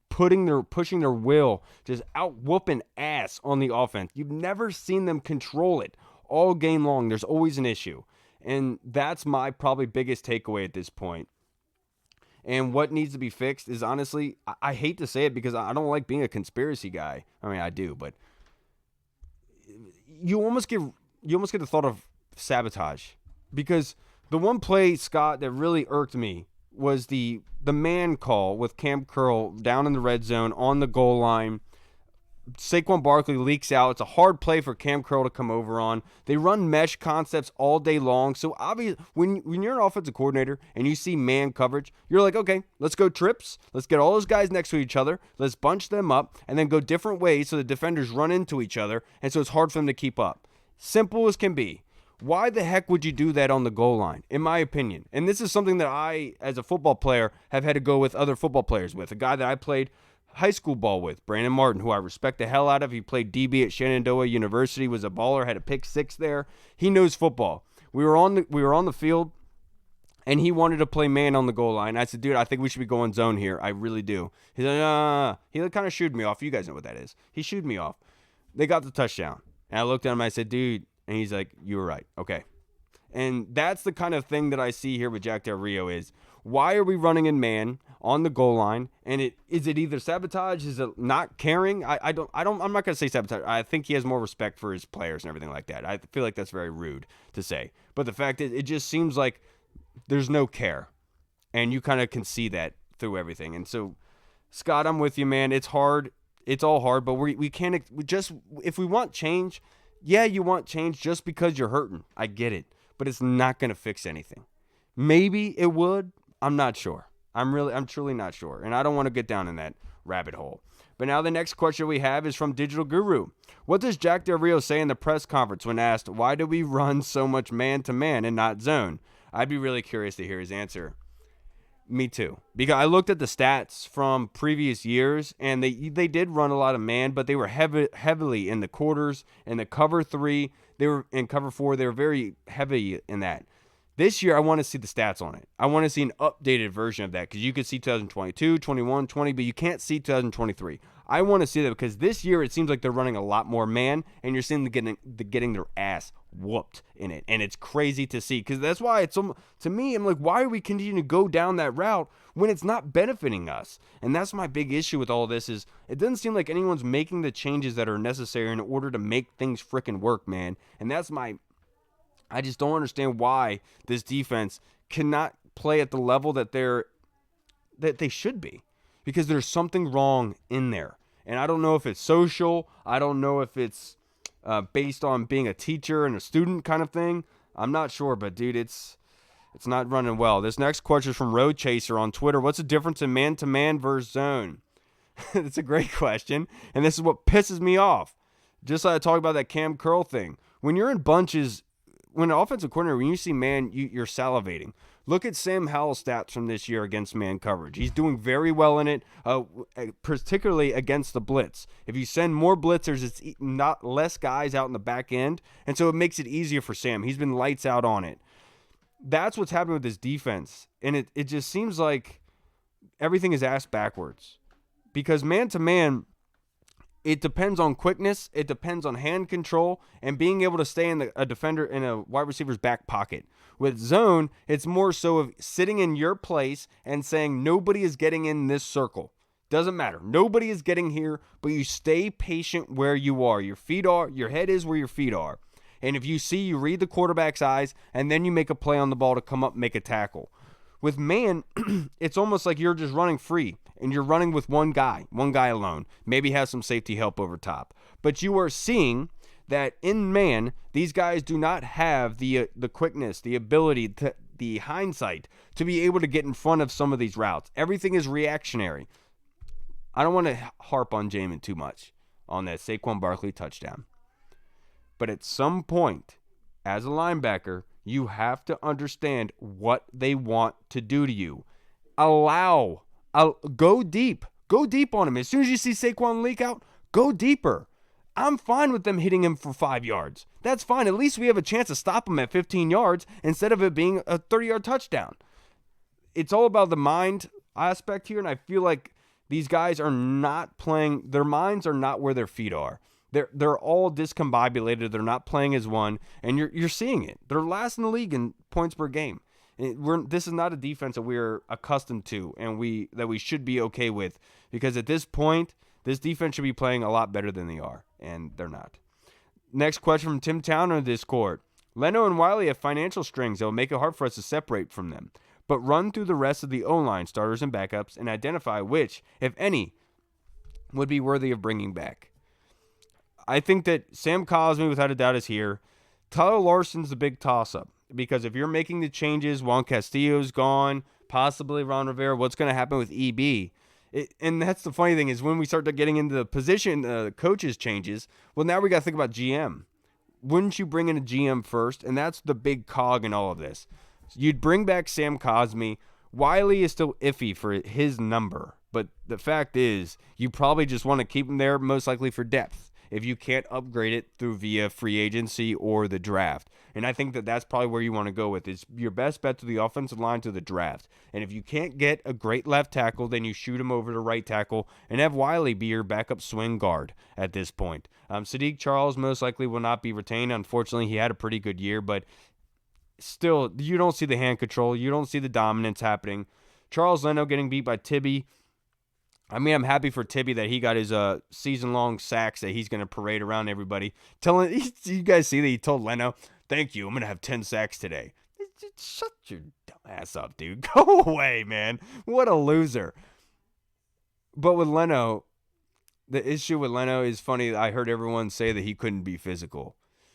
pushing their will, just out whooping ass on the offense. You've never seen them control it all game long. There's always an issue. And that's my probably biggest takeaway at this point. And what needs to be fixed is honestly, I hate to say it because I don't like being a conspiracy guy. I mean, I do, but you almost get the thought of sabotage, because the one play, Scott, that really irked me was the man call with Cam Curl down in the red zone on the goal line. Saquon Barkley leaks out. It's a hard play for Cam Curl to come over on. They run mesh concepts all day long. So obviously, when you're an offensive coordinator and you see man coverage, you're like, okay, let's go trips. Let's get all those guys next to each other. Let's bunch them up and then go different ways so the defenders run into each other. And so it's hard for them to keep up. Simple as can be. Why the heck would you do that on the goal line, in my opinion? And this is something that I, as a football player, have had to go with other football players with. A guy that I played high school ball with, Brandon Martin, who I respect the hell out of. He played DB at Shenandoah University, was a baller, had a pick 6 there. He knows football. We were on the field, and he wanted to play man on the goal line. I said, dude, I think we should be going zone here. I really do. He's like, he kind of shooed me off. You guys know what that is. He shooed me off. They got the touchdown. And I looked at him, I said, dude, and he's like, you were right. Okay. And that's the kind of thing that I see here with Jack Del Rio is, why are we running in man on the goal line? And is it either sabotage? Is it not caring? I'm not going to say sabotage. I think he has more respect for his players and everything like that. I feel like that's very rude to say. But the fact is, it just seems like there's no care. And you kind of can see that through everything. And so, Scott, I'm with you, man. It's hard. It's all hard, but we can't just, if we want change, yeah, you want change just because you're hurting. I get it, but it's not going to fix anything. Maybe it would. I'm not sure. I'm truly not sure. And I don't want to get down in that rabbit hole. But now the next question we have is from Digital Guru. What does Jack Del Rio say in the press conference when asked, why do we run so much man-to-man and not zone? I'd be really curious to hear his answer. Me too. Because I looked at the stats from previous years, and they did run a lot of man, but they were heavily in the quarters. In the cover 3, they were in cover 4. They were very heavy in that. This year, I want to see the stats on it. I want to see an updated version of that, because you could see 2022, 21, 20, but you can't see 2023. I want to see that because this year it seems like they're running a lot more man, and you're seeing them getting their ass whooped in it, and it's crazy to see, because that's why to me, I'm like, why are we continuing to go down that route when it's not benefiting us? And that's my big issue with all this is it doesn't seem like anyone's making the changes that are necessary in order to make things freaking work, man. And I just don't understand why this defense cannot play at the level that they should be, because there's something wrong in there. And I don't know if it's social. I don't know if it's based on being a teacher and a student kind of thing. I'm not sure, but dude, it's not running well. This next question is from Road Chaser on Twitter. What's the difference in man-to-man versus zone? It's a great question, and this is what pisses me off. Just like I talked about that Cam Curl thing. When you're in bunches, when an offensive coordinator, when you see man, you're salivating. Look at Sam Howell's stats from this year against man coverage. He's doing very well in it, particularly against the blitz. If you send more blitzers, it's not less guys out in the back end, and so it makes it easier for Sam. He's been lights out on it. That's what's happening with this defense, and it just seems like everything is ass backwards. Because man-to-man, it depends on quickness, it depends on hand control, and being able to stay in a defender in a wide receiver's back pocket. With zone, it's more so of sitting in your place and saying nobody is getting in this circle. Doesn't matter. Nobody is getting here, but you stay patient where you are. Your head is where your feet are. And if you read the quarterback's eyes, and then you make a play on the ball to come up and make a tackle. With man, it's almost like you're just running free, and you're running with one guy alone. Maybe have some safety help over top. But you are seeing that in man, these guys do not have the quickness, the ability, the hindsight to be able to get in front of some of these routes. Everything is reactionary. I don't want to harp on Jamin too much on that Saquon Barkley touchdown. But at some point, as a linebacker, you have to understand what they want to do to you. Go deep. Go deep on him. As soon as you see Saquon leak out, go deeper. I'm fine with them hitting him for 5 yards. That's fine. At least we have a chance to stop him at 15 yards instead of it being a 30-yard touchdown. It's all about the mind aspect here, and I feel like these guys are not playing. Their minds are not where their feet are. They're all discombobulated. They're not playing as one, and you're seeing it. They're last in the league in points per game. This is not a defense that we're accustomed to and that we should be okay with, because at this point, this defense should be playing a lot better than they are, and they're not. Next question from Tim Towner in Discord. Leno and Wiley have financial strings that will make it hard for us to separate from them, but run through the rest of the O-line, starters and backups, and identify which, if any, would be worthy of bringing back. I think that Sam Cosmi, without a doubt, is here. Tyler Larson's the big toss-up, because if you're making the changes, Juan Castillo's gone, possibly Ron Rivera, what's going to happen with EB? And that's the funny thing, is when we start getting into the position, coaches changes, well, now we got to think about GM. Wouldn't you bring in a GM first? And that's the big cog in all of this. You'd bring back Sam Cosmi. Wiley is still iffy for his number, but the fact is, you probably just want to keep him there, most likely for depth, if you can't upgrade it through via free agency or the draft. And I think that that's probably where you want to go with. Is your best bet to the offensive line to the draft. And if you can't get a great left tackle, then you shoot him over to right tackle and have Wiley be your backup swing guard at this point. Sadiq Charles most likely will not be retained. Unfortunately, he had a pretty good year, but still, you don't see the hand control. You don't see the dominance happening. Charles Leno getting beat by Tibby. I mean, I'm happy for Tibby that he got his season-long sacks that he's going to parade around everybody. You guys see that he told Leno, "Thank you, I'm going to have 10 sacks today." Shut your dumb ass up, dude. Go away, man. What a loser. But with Leno, the issue with Leno is funny. I heard everyone say that he couldn't be physical.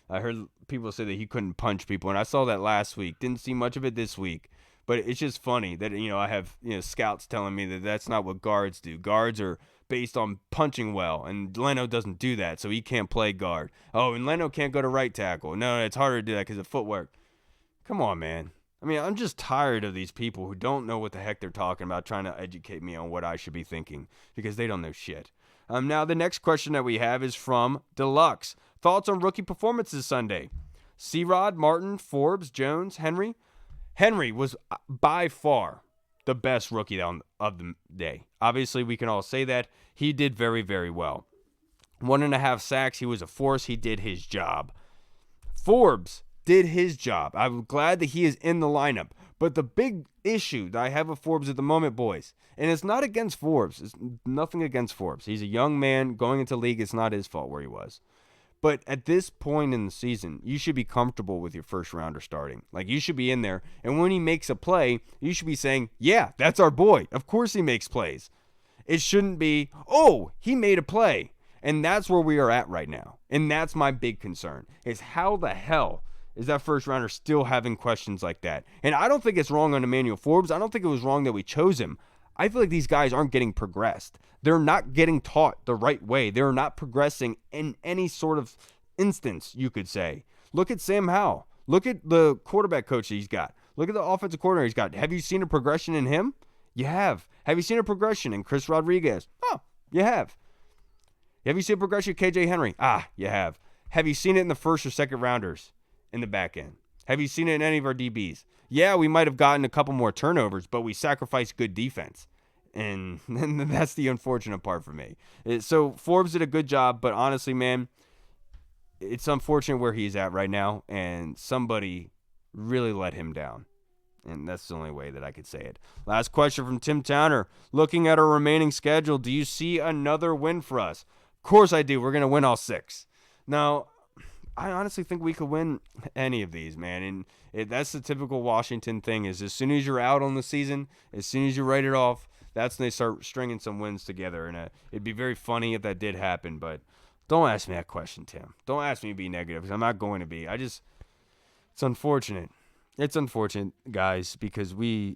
I heard people say that he couldn't punch people, and I saw that last week. Didn't see much of it this week. But it's just funny that, I have, scouts telling me that that's not what guards do. Guards are based on punching well, and Leno doesn't do that, so he can't play guard. Oh, and Leno can't go to right tackle. No, it's harder to do that because of footwork. Come on, man. I mean, I'm just tired of these people who don't know what the heck they're talking about, trying to educate me on what I should be thinking, because they don't know shit. Now, the next question that we have is from Deluxe. Thoughts on rookie performances Sunday? C-Rod, Martin, Forbes, Jones, Henry? Henry was by far the best rookie of the day. Obviously, we can all say that. He did very, very well. 1.5 sacks. He was a force. He did his job. Forbes did his job. I'm glad that he is in the lineup. But the big issue that I have with Forbes at the moment, boys, and it's not against Forbes. It's nothing against Forbes. He's a young man going into the league. It's not his fault where he was. But at this point in the season, you should be comfortable with your first rounder starting. Like, you should be in there. And when he makes a play, you should be saying, yeah, that's our boy. Of course he makes plays. It shouldn't be, oh, he made a play. And that's where we are at right now. And that's my big concern, is how the hell is that first rounder still having questions like that? And I don't think it's wrong on Emmanuel Forbes. I don't think it was wrong that we chose him. I feel like these guys aren't getting progressed. They're not getting taught the right way. They're not progressing in any sort of instance, you could say. Look at Sam Howell. Look at the quarterback coach that he's got. Look at the offensive coordinator he's got. Have you seen a progression in him? You have. Have you seen a progression in Chris Rodriguez? Oh, you have. Have you seen a progression in KJ Henry? Ah, you have. Have you seen it in the first or second rounders in the back end? Have you seen it in any of our DBs? Yeah, we might have gotten a couple more turnovers, but we sacrificed good defense. And that's the unfortunate part for me. So Forbes did a good job, but honestly, man, it's unfortunate where he's at right now, and somebody really let him down. And that's the only way that I could say it. Last question from Tim Towner. Looking at our remaining schedule, do you see another win for us? Of course I do. We're going to win all 6. Now, I honestly think we could win any of these, man. And that's the typical Washington thing, is as soon as you're out on the season, as soon as you write it off, that's when they start stringing some wins together. And it'd be very funny if that did happen. But don't ask me that question, Tim. Don't ask me to be negative, because I'm not going to be. It's unfortunate. It's unfortunate, guys, because we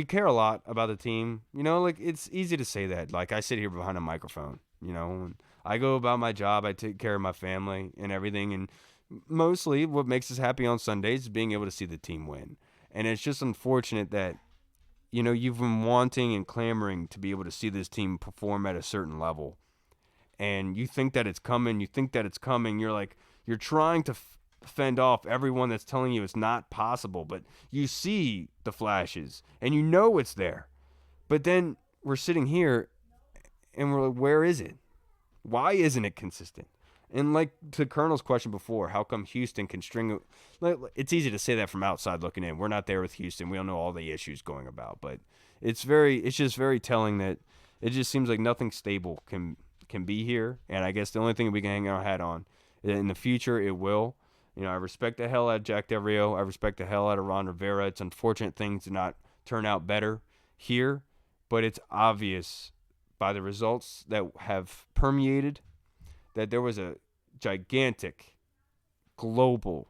care a lot about the team. Like, it's easy to say that. Like, I sit here behind a microphone, and I go about my job. I take care of my family and everything. And mostly what makes us happy on Sundays is being able to see the team win. And it's just unfortunate that, you've been wanting and clamoring to be able to see this team perform at a certain level. And you think that it's coming. You're like, you're trying to fend off everyone that's telling you it's not possible. But you see the flashes and it's there. But then we're sitting here and we're like, where is it? Why isn't it consistent? And like to Colonel's question before, how come Houston can string? It's easy to say that from outside looking in. We're not there with Houston. We don't know all the issues going about, but it's just very telling that it just seems like nothing stable can be here. And I guess the only thing we can hang our hat on in the future, it will. I respect the hell out of Jack Del Rio. I respect the hell out of Ron Rivera. It's unfortunate things did not turn out better here, but it's obvious by the results that have permeated that there was a gigantic global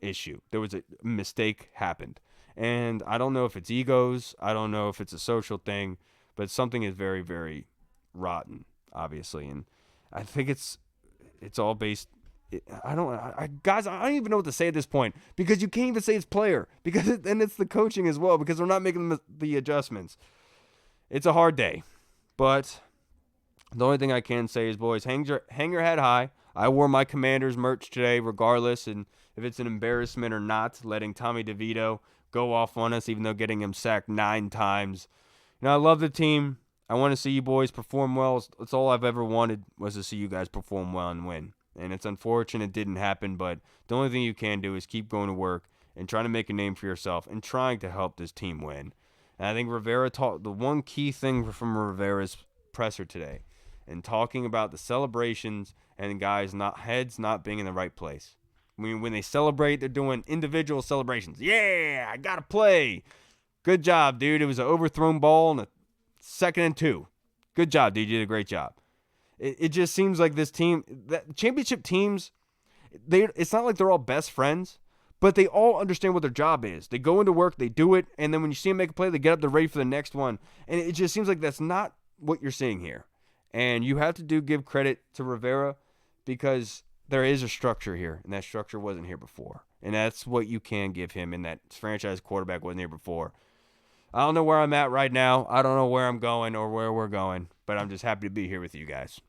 issue. There was a mistake happened. And I don't know if it's egos. I don't know if it's a social thing, but something is very, very rotten, obviously. And I think it's all based. Guys, I don't even know what to say at this point, because you can't even say it's player, and it's the coaching as well, because they're not making the adjustments. It's a hard day, but the only thing I can say is, boys, hang your head high. I wore my Commanders merch today, regardless, and if it's an embarrassment or not, letting Tommy DeVito go off on us, even though getting him sacked 9 times. I love the team. I want to see you boys perform well. That's all I've ever wanted, was to see you guys perform well and win. And it's unfortunate it didn't happen, but the only thing you can do is keep going to work and trying to make a name for yourself and trying to help this team win. And I think Rivera the one key thing from Rivera's presser today, and talking about the celebrations and guys heads not being in the right place. When they celebrate, they're doing individual celebrations. Yeah, I got to play. Good job, dude. It was an overthrown ball and a 2nd and 2. Good job, dude. You did a great job. It just seems like this team, that championship teams, it's not like they're all best friends, but they all understand what their job is. They go into work, they do it, and then when you see them make a play, they get up, they're ready for the next one. And it just seems like that's not what you're seeing here. And you have to give credit to Rivera, because there is a structure here, and that structure wasn't here before. And that's what you can give him, and that franchise quarterback wasn't here before. I don't know where I'm at right now. I don't know where I'm going or where we're going, but I'm just happy to be here with you guys.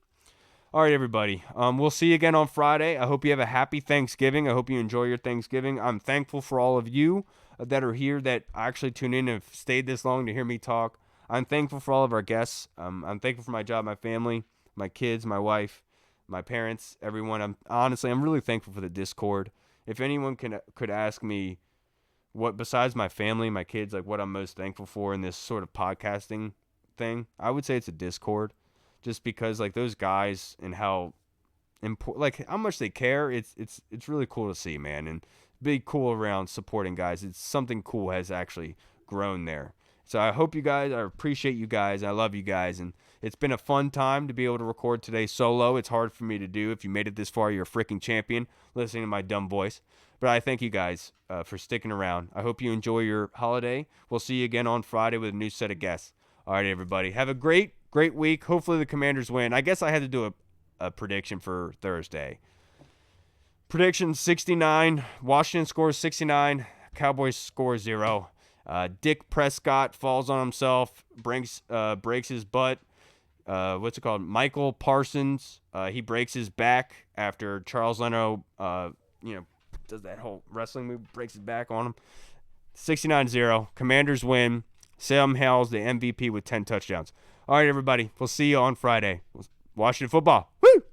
All right, everybody. We'll see you again on Friday. I hope you have a happy Thanksgiving. I hope you enjoy your Thanksgiving. I'm thankful for all of you that are here that actually tune in and have stayed this long to hear me talk. I'm thankful for all of our guests. I'm thankful for my job, my family, my kids, my wife, my parents, everyone. I'm really thankful for the Discord. If anyone could ask me what, besides my family, my kids, like what I'm most thankful for in this sort of podcasting thing, I would say it's a Discord. Just because like those guys and how important, like how much they care, it's really cool to see, man, and be cool around supporting guys. It's something cool has actually grown there. So I appreciate you guys. I love you guys, and it's been a fun time to be able to record today solo. It's hard for me to do. If you made it this far, you're a freaking champion listening to my dumb voice. But I thank you guys for sticking around. I hope you enjoy your holiday. We'll see you again on Friday with a new set of guests. All right, everybody. Have a great week. Hopefully the Commanders win. I guess I had to do a prediction for Thursday. Prediction 69. Washington scores 69. Cowboys score 0. Dick Prescott falls on himself, breaks his butt. What's it called? Michael Parsons. He breaks his back after Charles Leno, does that whole wrestling move, breaks his back on him. 69-0. Commanders win. Sam Howell's the MVP with 10 touchdowns. All right, everybody. We'll see you on Friday. Washington football. Woo!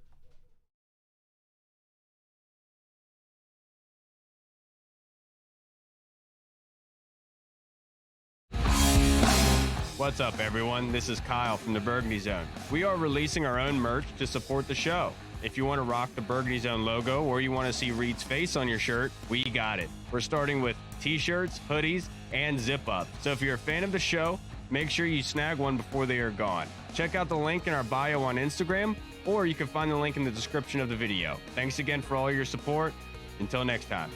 What's up, everyone? This is Kyle from the Burgundy Zone. We are releasing our own merch to support the show. If you want to rock the Burgundy Zone logo or you want to see Reed's face on your shirt, we got it. We're starting with t-shirts, hoodies, and zip-up. So if you're a fan of the show, make sure you snag one before they are gone. Check out the link in our bio on Instagram, or you can find the link in the description of the video. Thanks again for all your support. Until next time.